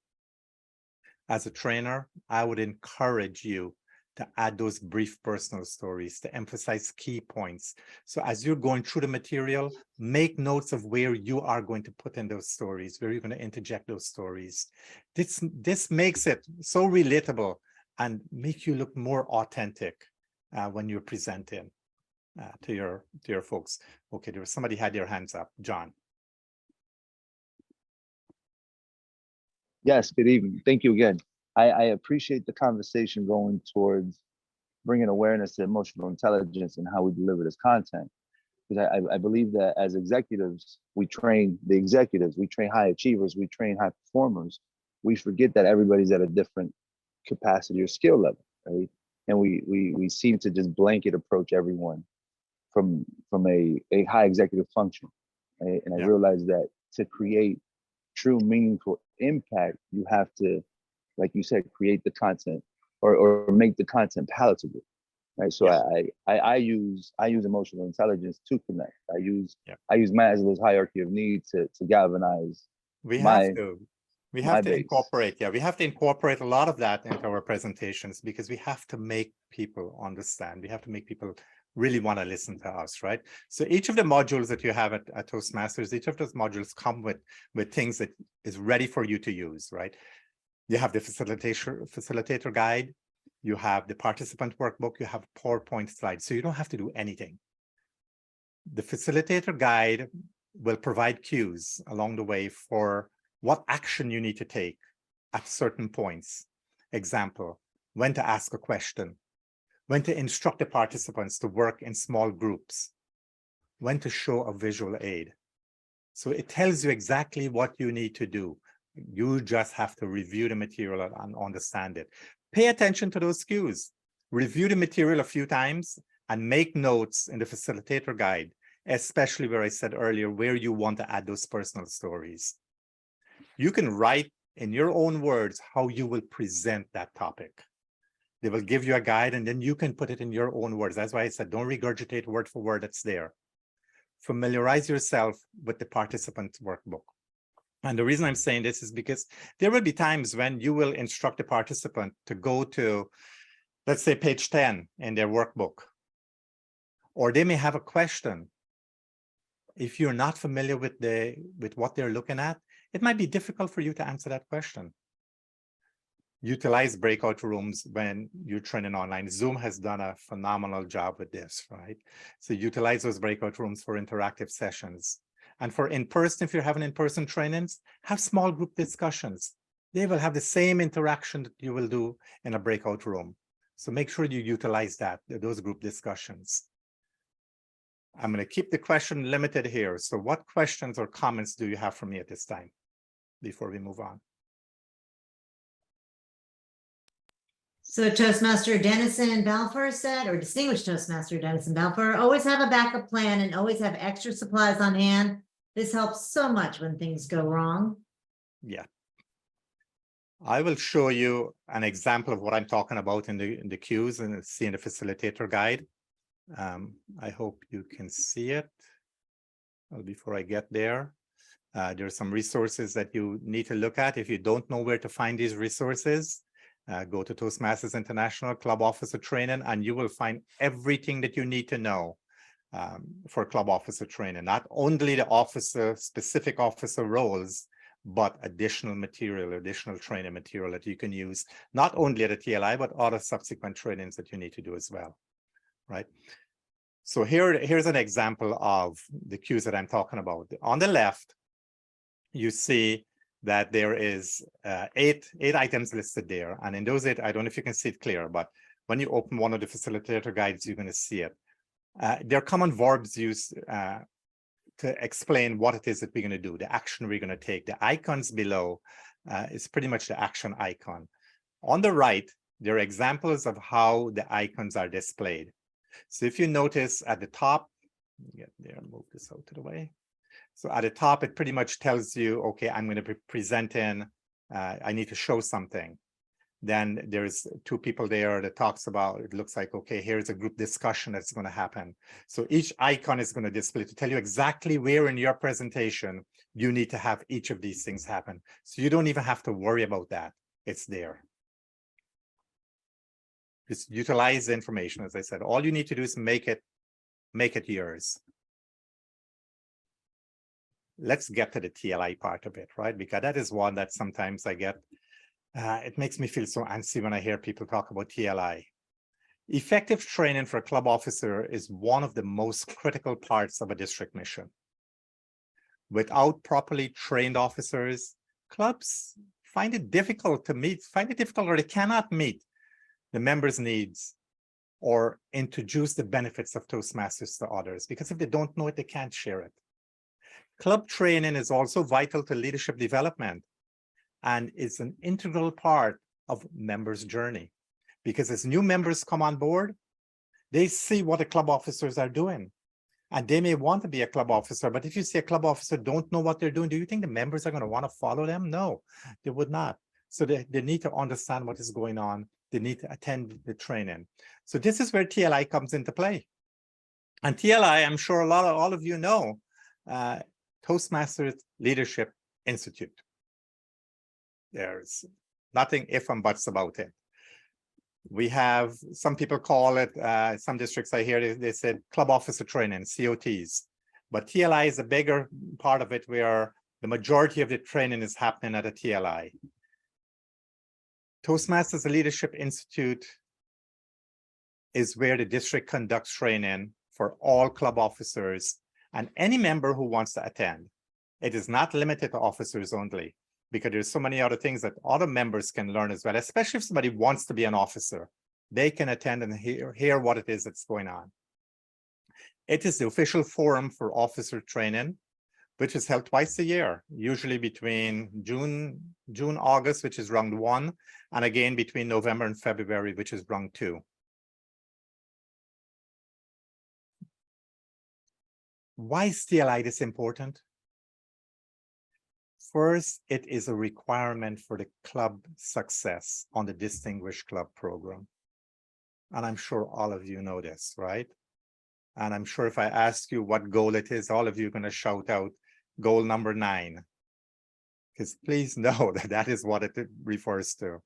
As a trainer, I would encourage you to add those brief personal stories to emphasize key points. So as you're going through the material, make notes of where you are going to put in those stories, where you're going to interject those stories. This makes it so relatable and make you look more authentic when you're presenting to your folks. Okay, there was somebody had their hands up. John. Yes, good evening. Thank you again. I appreciate the conversation going towards bringing awareness to emotional intelligence and how we deliver this content. Because I believe that as executives, we train the executives, we train high achievers, we train high performers. We forget that everybody's at a different capacity or skill level, right? And we seem to just blanket approach everyone from a high executive function. Right? And I realize that to create true meaningful impact, you have to, like you said, create the content or make the content palatable, right? So I use emotional intelligence to connect. I use Maslow's hierarchy of needs to galvanize. We have to incorporate a lot of that into our presentations, because we have to make people understand. We have to make people really want to listen to us, right? So each of the modules that you have at Toastmasters, each of those modules come with things that is ready for you to use, right? You have the facilitator guide. You have the participant workbook. You have PowerPoint slides. So you don't have to do anything. The facilitator guide will provide cues along the way for what action you need to take at certain points. Example, when to ask a question, when to instruct the participants to work in small groups, when to show a visual aid. So it tells you exactly what you need to do. You just have to review the material and understand it. Pay attention to those cues. Review the material a few times and make notes in the facilitator guide, especially where I said earlier, where you want to add those personal stories. You can write in your own words how you will present that topic. They will give you a guide and then you can put it in your own words. That's why I said, don't regurgitate word for word that's there. Familiarize yourself with the participant workbook. And the reason I'm saying this is because there will be times when you will instruct the participant to go to, let's say, page 10 in their workbook, or they may have a question. If you're not familiar with what they're looking at, it might be difficult for you to answer that question. Utilize breakout rooms when you're training online. Zoom has done a phenomenal job with this, right? So utilize those breakout rooms for interactive sessions. And for in-person, if you're having in-person trainings, have small group discussions. They will have the same interaction that you will do in a breakout room. So make sure you utilize those group discussions. I'm going to keep the question limited here. So what questions or comments do you have for me at this time before we move on? So Toastmaster Dennison Balfour said, or Distinguished Toastmaster Dennison Balfour, always have a backup plan and always have extra supplies on hand. This helps so much when things go wrong. Yeah. I will show you an example of what I'm talking about in the cues and see in the facilitator guide. I hope you can see it. Well, before I get there, there are some resources that you need to look at. If you don't know where to find these resources, go to Toastmasters International Club Officer Training, and you will find everything that you need to know for club officer training. Not only the specific officer roles, but additional material, additional training material that you can use, not only at a TLI, but other subsequent trainings that you need to do as well, right? So here's an example of the cues that I'm talking about. On the left, you see that there is eight items listed there. And in those 8, I don't know if you can see it clear, but when you open one of the facilitator guides, you're going to see it. They're common verbs used to explain what it is that we're going to do, the action we're going to take. The icons below is pretty much the action icon. On the right, there are examples of how the icons are displayed. So if you notice at the top, get there, move this out to the way. So at the top, it pretty much tells you, okay, I'm going to be presenting, I need to show something. Then there's 2 people there that talks about, it looks like, okay, here's a group discussion that's going to happen. So each icon is going to display to tell you exactly where in your presentation you need to have each of these things happen. So you don't even have to worry about that. It's there. Just utilize the information. As I said, all you need to do is make it yours. Let's get to the TLI part of it, right? Because that is one that sometimes I get, it makes me feel so antsy when I hear people talk about TLI. Effective training for a club officer is one of the most critical parts of a district mission. Without properly trained officers, clubs find it difficult or they cannot meet the members' needs or introduce the benefits of Toastmasters to others, because if they don't know it, they can't share it. Club training is also vital to leadership development and is an integral part of members' journey, because as new members come on board, they see what the club officers are doing and they may want to be a club officer. But if you see a club officer don't know what they're doing, do you think the members are going to want to follow them? No, they would not. So they need to understand what is going on. They need to attend the training. So this is where TLI comes into play. And TLI, I'm sure all of you know, Toastmasters Leadership Institute. There's nothing if and buts about it. We have, some people call it, some districts I hear, they said club officer training, COTs. But TLI is a bigger part of it, where the majority of the training is happening at a TLI. Toastmasters Leadership Institute is where the district conducts training for all club officers and any member who wants to attend. It is not limited to officers only, because there's so many other things that other members can learn as well, especially if somebody wants to be an officer. They can attend and hear what it is that's going on. It is the official forum for officer training, which is held twice a year, usually between June, August, which is round 1, and again between November and February, which is round 2. Why is TLI this important? First, it is a requirement for the club success on the Distinguished Club program. And I'm sure all of you know this, right? And I'm sure if I ask you what goal it is, all of you are going to shout out goal number 9. Because please know that that is what it refers to.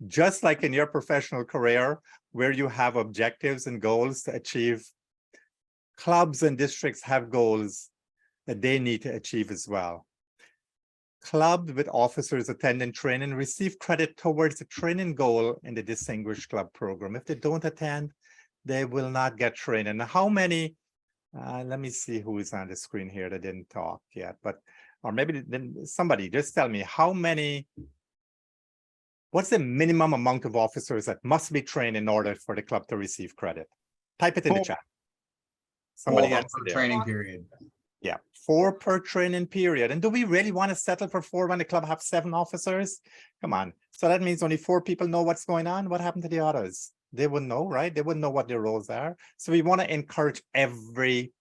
Just like in your professional career, where you have objectives and goals to achieve, clubs and districts have goals that they need to achieve as well. Clubs with officers attending training receive credit towards the training goal in the Distinguished Club program. If they don't attend, they will not get training. Now, how many, let me see who is on the screen here that didn't talk yet, but, or maybe then somebody just tell me how many, what's the minimum amount of officers that must be trained in order for the club to receive credit? Type it in the chat. Somebody answer there. Training period. Yeah, 4 per training period. And do we really want to settle for 4 when the club have 7 officers? Come on. So that means only 4 people know what's going on. What happened to the others? They wouldn't know, right? They wouldn't know what their roles are. So we want to encourage everybody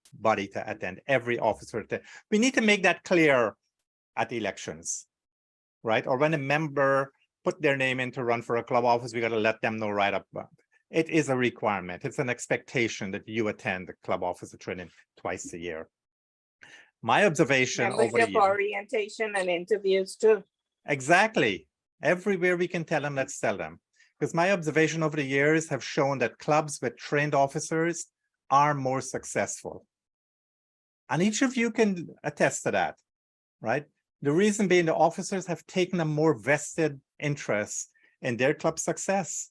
to attend, every officer to. We need to make that clear at the elections, right? Or when a member put their name in to run for a club office, we got to let them know right up. It is a requirement. It's an expectation that you attend the club officer training twice a year. My observation over the Membership years. orientation and interviews too. Exactly. Everywhere we can tell them, let's tell them. Because my observation over the years have shown that clubs with trained officers are more successful. And each of you can attest to that, right? The reason being the officers have taken a more vested interest in their club success.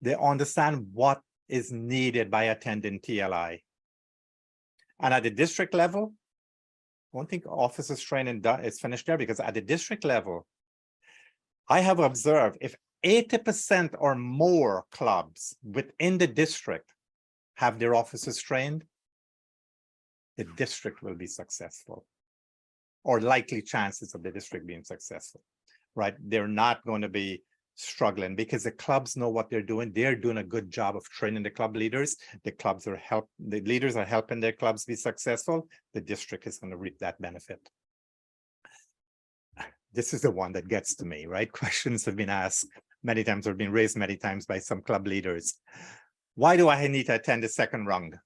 They understand what is needed by attending TLI. And at the district level, I don't think officers training is finished there, because at the district level, I have observed if 80% or more clubs within the district have their officers trained, the district will be successful, or likely chances of the district being successful, right? They're not going to be struggling because the clubs know what they're doing. They're doing a good job of training the club leaders. The leaders are helping their clubs be successful. The district is going to reap that benefit. This is the one that gets to me, right? Questions have been asked many times or been raised many times by some club leaders. Why do I need to attend the second round?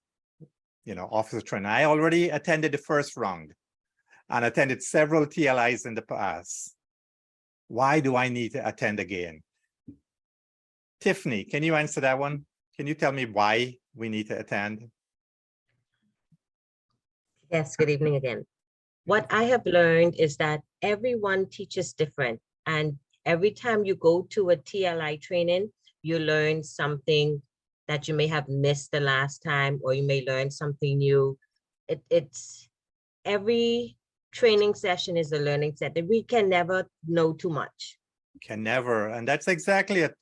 You know, officer training. I already attended the first round and attended several TLIs in the past. Why do I need to attend again? Tiffany, can you answer that one? Can you tell me why we need to attend? Yes, good evening again. What I have learned is that everyone teaches different. And every time you go to a TLI training, you learn something that you may have missed the last time, or you may learn something new. It's every training session is a learning session. We can never know too much. Can never. And that's exactly it.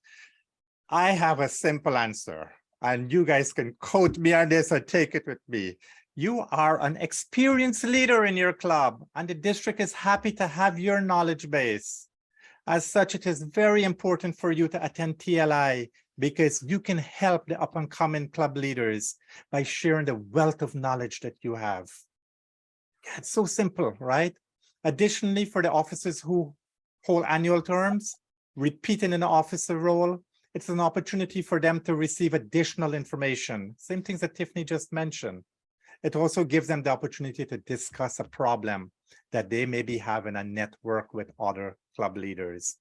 I have a simple answer, and you guys can quote me on this or take it with me. You are an experienced leader in your club, and the district is happy to have your knowledge base. As such, it is very important for you to attend TLI, because you can help the up-and-coming club leaders by sharing the wealth of knowledge that you have. Yeah, it's so simple, right? Additionally, for the officers who hold annual terms, repeating an officer role, it's an opportunity for them to receive additional information. Same things that Tiffany just mentioned. It also gives them the opportunity to discuss a problem that they may be having and network with other club leaders.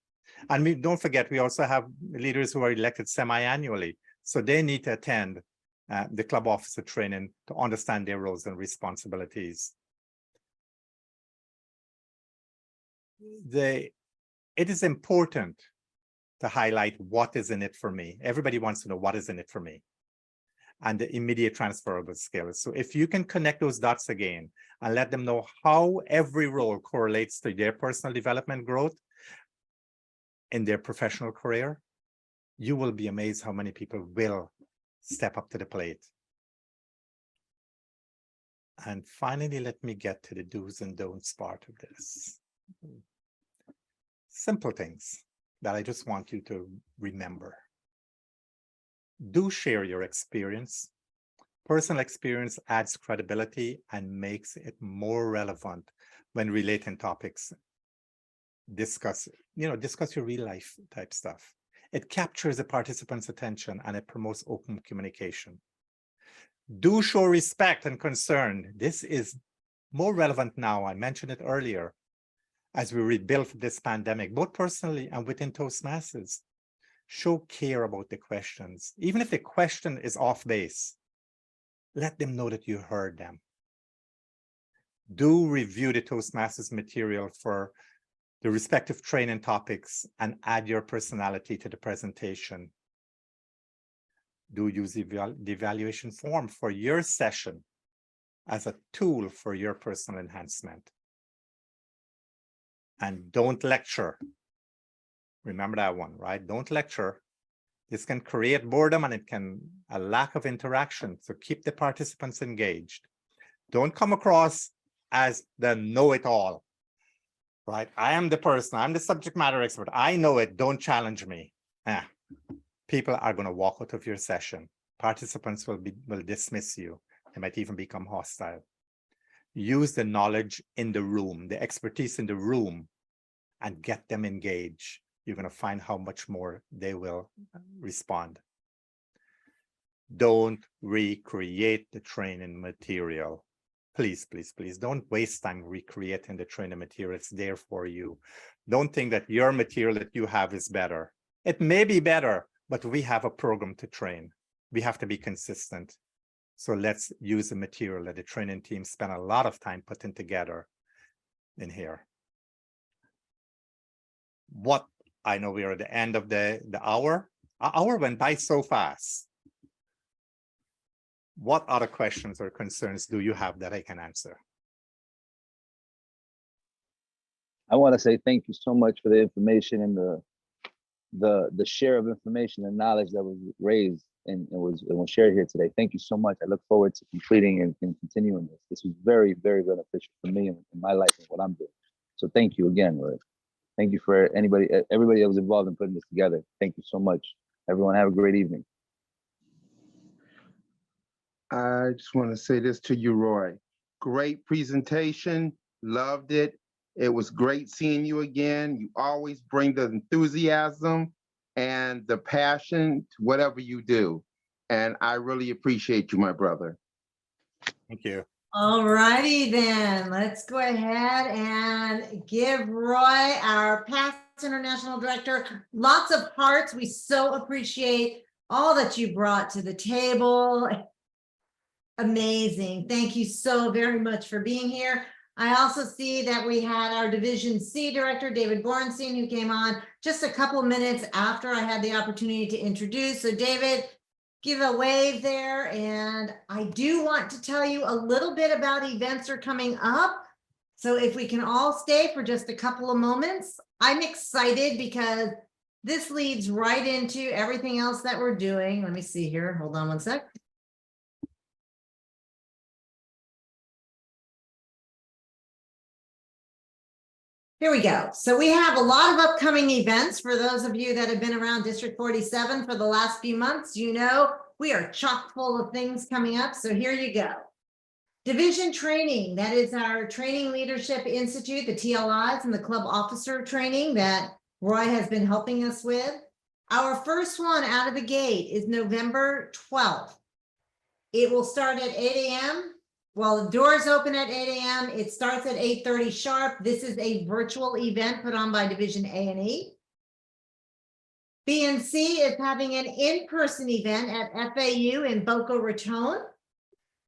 And don't forget, we also have leaders who are elected semi-annually. So they need to attend the club officer training to understand their roles and responsibilities. It is important to highlight what is in it for me. Everybody wants to know what is in it for me and the immediate transferable skills. So if you can connect those dots again and let them know how every role correlates to their personal development growth in their professional career, you will be amazed how many people will step up to the plate. And finally, let me get to the do's and don'ts part of this. Simple things that I just want you to remember. Do share your experience. Personal experience adds credibility and makes it more relevant when relating topics. Discuss your real life type stuff. It captures the participant's attention and it promotes open communication. Do show respect and concern. This is more relevant now. I mentioned it earlier. As we rebuild this pandemic, both personally and within Toastmasters, show care about the questions. Even if the question is off base, let them know that you heard them. Do review the Toastmasters material for the respective training topics and add your personality to the presentation. Do use the evaluation form for your session as a tool for your personal enhancement. And don't lecture. Remember that one, right? Don't lecture. This can create boredom and it can a lack of interaction. So keep the participants engaged. Don't come across as the know-it-all, right? I am the person, I'm the subject matter expert. I know it, don't challenge me. People are going to walk out of your session. Participants will dismiss you. They might even become hostile. Use the knowledge in the room, the expertise in the room, and get them engaged. You're going to find how much more they will respond. Don't recreate the training material. Please, please, please don't waste time recreating the training material. It's there for you. Don't think that your material that you have is better. It may be better, but we have a program to train. We have to be consistent. So let's use the material that the training team spent a lot of time putting together in here. What I know we are at the end of the hour. An hour went by so fast. What other questions or concerns do you have that I can answer? I want to say thank you so much for the information and the share of information and knowledge that was raised and was shared here today. Thank you so much. I look forward to completing and continuing this. This was very, very beneficial for me and in my life and what I'm doing. So thank you again, Roy. Thank you for everybody that was involved in putting this together. Thank you so much. Everyone have a great evening. I just want to say this to you, Roy. Great presentation. Loved it. It was great seeing you again. You always bring the enthusiasm and the passion to whatever you do. And I really appreciate you, my brother. Thank you. All righty then, let's go ahead and give Roy, our past international director, lots of hearts. We so appreciate all that you brought to the table. Amazing. Thank you so very much for being here. I also see that we had our Division C director, David Borenstein, who came on just a couple of minutes after I had the opportunity to introduce. So David, give a wave there. And I do want to tell you a little bit about events are coming up. So if we can all stay for just a couple of moments, I'm excited because this leads right into everything else that we're doing. Let me see here. Hold on one sec. Here we go. So we have a lot of upcoming events. For those of you that have been around District 47 for the last few months, you know we are chock full of things coming up. So here you go. Division training, that is our Training Leadership Institute, the TLIs, and the club officer training that Roy has been helping us with. Our first one out of the gate is November 12th. It will start at 8 a.m. Well, the doors open at 8 a.m. It starts at 8:30 sharp. This is a virtual event put on by Division A and E. BNC is having an in-person event at FAU in Boca Raton.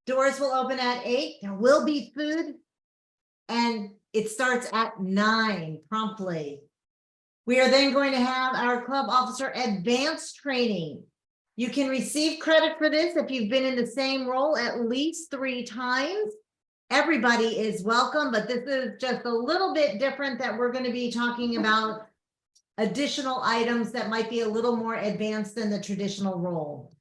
Doors will open at 8. There will be food, and it starts at 9 promptly. We are then going to have our club officer advanced training. You can receive credit for this if you've been in the same role at least 3 times. Everybody is welcome, but this is just a little bit different that we're going to be talking about additional items that might be a little more advanced than the traditional role.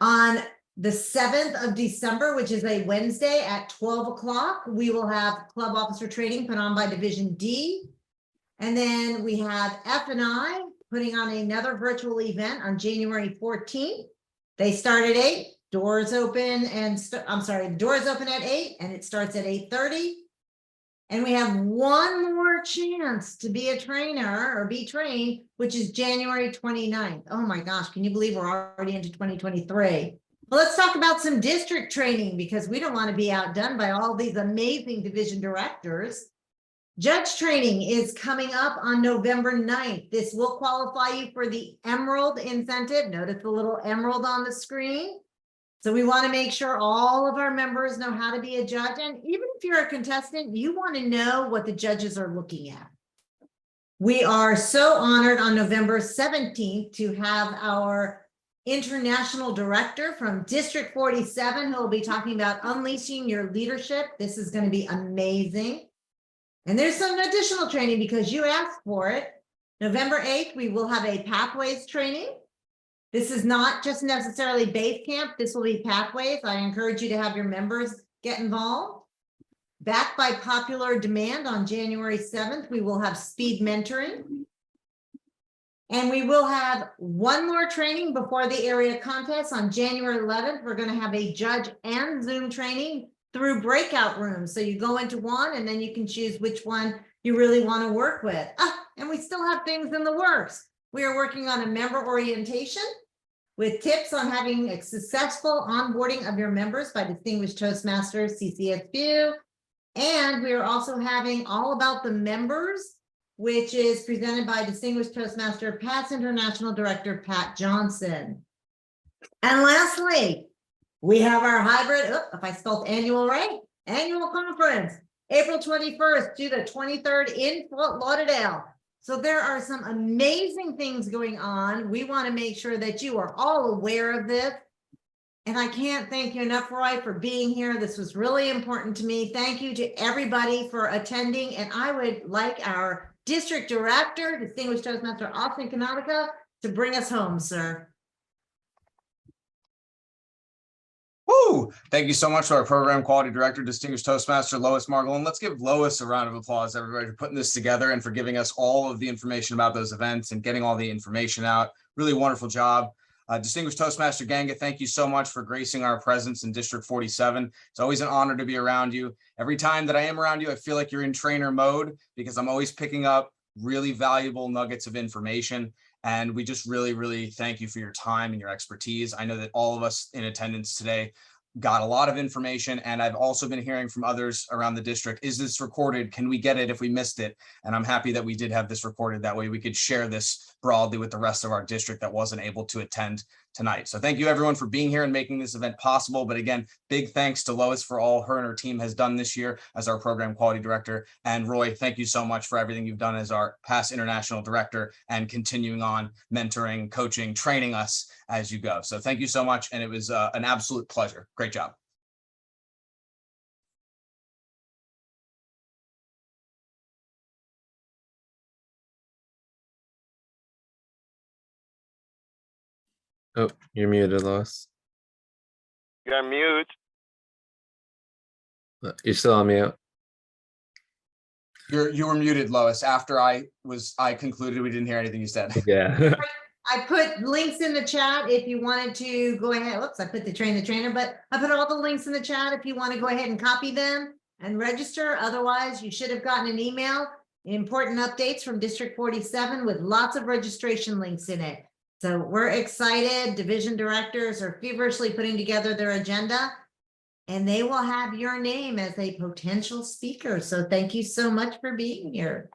On the 7th of December, which is a Wednesday at 12 o'clock, we will have club officer training put on by Division D. And then we have F&I putting on another virtual event on January 14th. They start at 8, doors open and doors open at 8 and it starts at 8:30. And we have one more chance to be a trainer or be trained, which is January 29th. Oh my gosh, can you believe we're already into 2023? Well, let's talk about some district training because we don't want to be outdone by all these amazing division directors. Judge training is coming up on November 9th. This will qualify you for the Emerald incentive. Notice the little emerald on the screen. So we want to make sure all of our members know how to be a judge. And even if you're a contestant, you want to know what the judges are looking at. We are so honored on November 17th to have our international director from District 47 who will be talking about unleashing your leadership. This is going to be amazing. And there's some additional training because you asked for it. November 8th, we will have a pathways training. This is not just necessarily base camp. This will be pathways. I encourage you to have your members get involved. Backed by popular demand on January 7th, we will have speed mentoring. And we will have one more training before the area contest on January 11th. We're going to have a judge and Zoom training through breakout rooms. So you go into one and then you can choose which one you really want to work with. And we still have things in the works. We are working on a member orientation with tips on having a successful onboarding of your members by Distinguished Toastmasters, CCSU. And we are also having All About the Members, which is presented by Distinguished Toastmaster, past International Director, Pat Johnson. And lastly, we have our hybrid, if I spelled annual right, annual conference, April 21st to the 23rd in Fort Lauderdale. So there are some amazing things going on. We want to make sure that you are all aware of this. And I can't thank you enough, Roy, for being here. This was really important to me. Thank you to everybody for attending. And I would like our district director, Distinguished Toastmaster Austin Canonica, to bring us home, sir. Woo! Thank you so much to our program quality director, Distinguished Toastmaster Lois Margolin. And let's give Lois a round of applause, everybody, for putting this together and for giving us all of the information about those events and getting all the information out. Really wonderful job. Distinguished Toastmaster Ganga, thank you so much for gracing our presence in District 47. It's always an honor to be around you. Every time that I am around you, I feel like you're in trainer mode because I'm always picking up really valuable nuggets of information. And we just really, really thank you for your time and your expertise. I know that all of us in attendance today got a lot of information, and I've also been hearing from others around the district, is this recorded? Can we get it if we missed it? And I'm happy that we did have this recorded. That way we could share this broadly with the rest of our district that wasn't able to attend tonight. So thank you everyone for being here and making this event possible. But again, big thanks to Lois for all her and her team has done this year as our program quality director. And Roy, thank you so much for everything you've done as our past international director and continuing on mentoring, coaching, training us as you go. So thank you so much. And it was an absolute pleasure. Great job. Oh, you're muted, Lois. You're on mute. You're still on mute. You were muted, Lois. After I concluded, we didn't hear anything you said. Yeah. I put links in the chat if you wanted to go ahead. Whoops, I put the trainer, but I put all the links in the chat if you want to go ahead and copy them and register. Otherwise, you should have gotten an email, important updates from District 47 with lots of registration links in it. So we're excited. Division directors are feverishly putting together their agenda, and they will have your name as a potential speaker. So thank you so much for being here.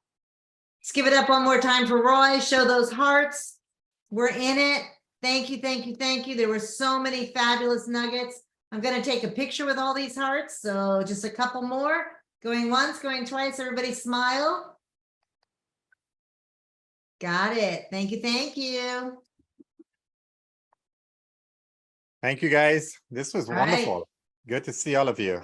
Let's give it up one more time for Roy. Show those hearts. We're in it. Thank you, thank you, thank you. There were so many fabulous nuggets. I'm going to take a picture with all these hearts. So just a couple more. Going once, going twice. Everybody smile. Got it. Thank you. Thank you. Thank you, guys. This was All right. wonderful. Good to see all of you.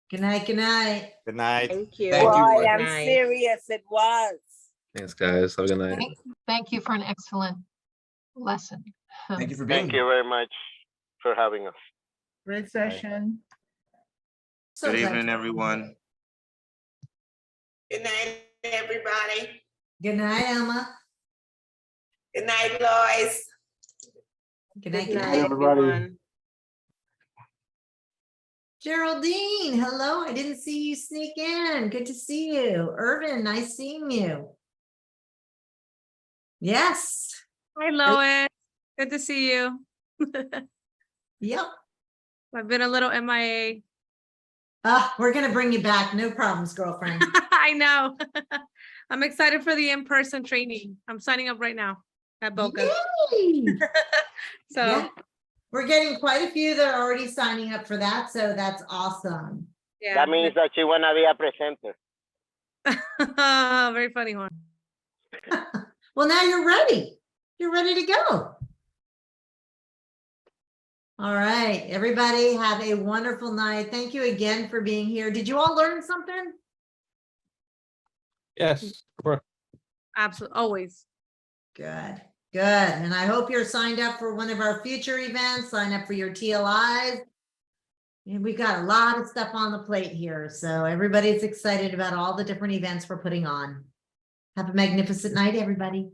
Good night. Good night. Good night. Thank you. Thank you. Boy, I'm Nice. serious. It was. Thanks, guys. Have a good night. Thank you for an excellent lesson. Thank you for being Thank here. you very much for having us. Great session. So Good glad evening, to- everyone. Good night, everybody. Good night, Elma. Good night, Lois. Good night. Good Good night, night. everyone. Geraldine, hello. I didn't see you sneak in. Good to see you. Irvin, nice seeing you. Yes. Hi, Lois. Good to see you. Yep. I've been a little MIA. We're gonna bring you back. No problems, girlfriend. I know. I'm excited for the in-person training. I'm signing up right now at Boca. Yay! So Yeah. We're getting quite a few that are already signing up for that, so that's awesome. yeah. That means that you wanna be a presenter. Very funny one. Well, now you're ready. You're ready to go. All right, everybody have a wonderful night. Thank you again for being here. Did you all learn something? Yes, correct. Absolutely. Always. Good, good. And I hope you're signed up for one of our future events, sign up for your TLIs. And we've got a lot of stuff on the plate here. So everybody's excited about all the different events we're putting on. Have a magnificent night, everybody.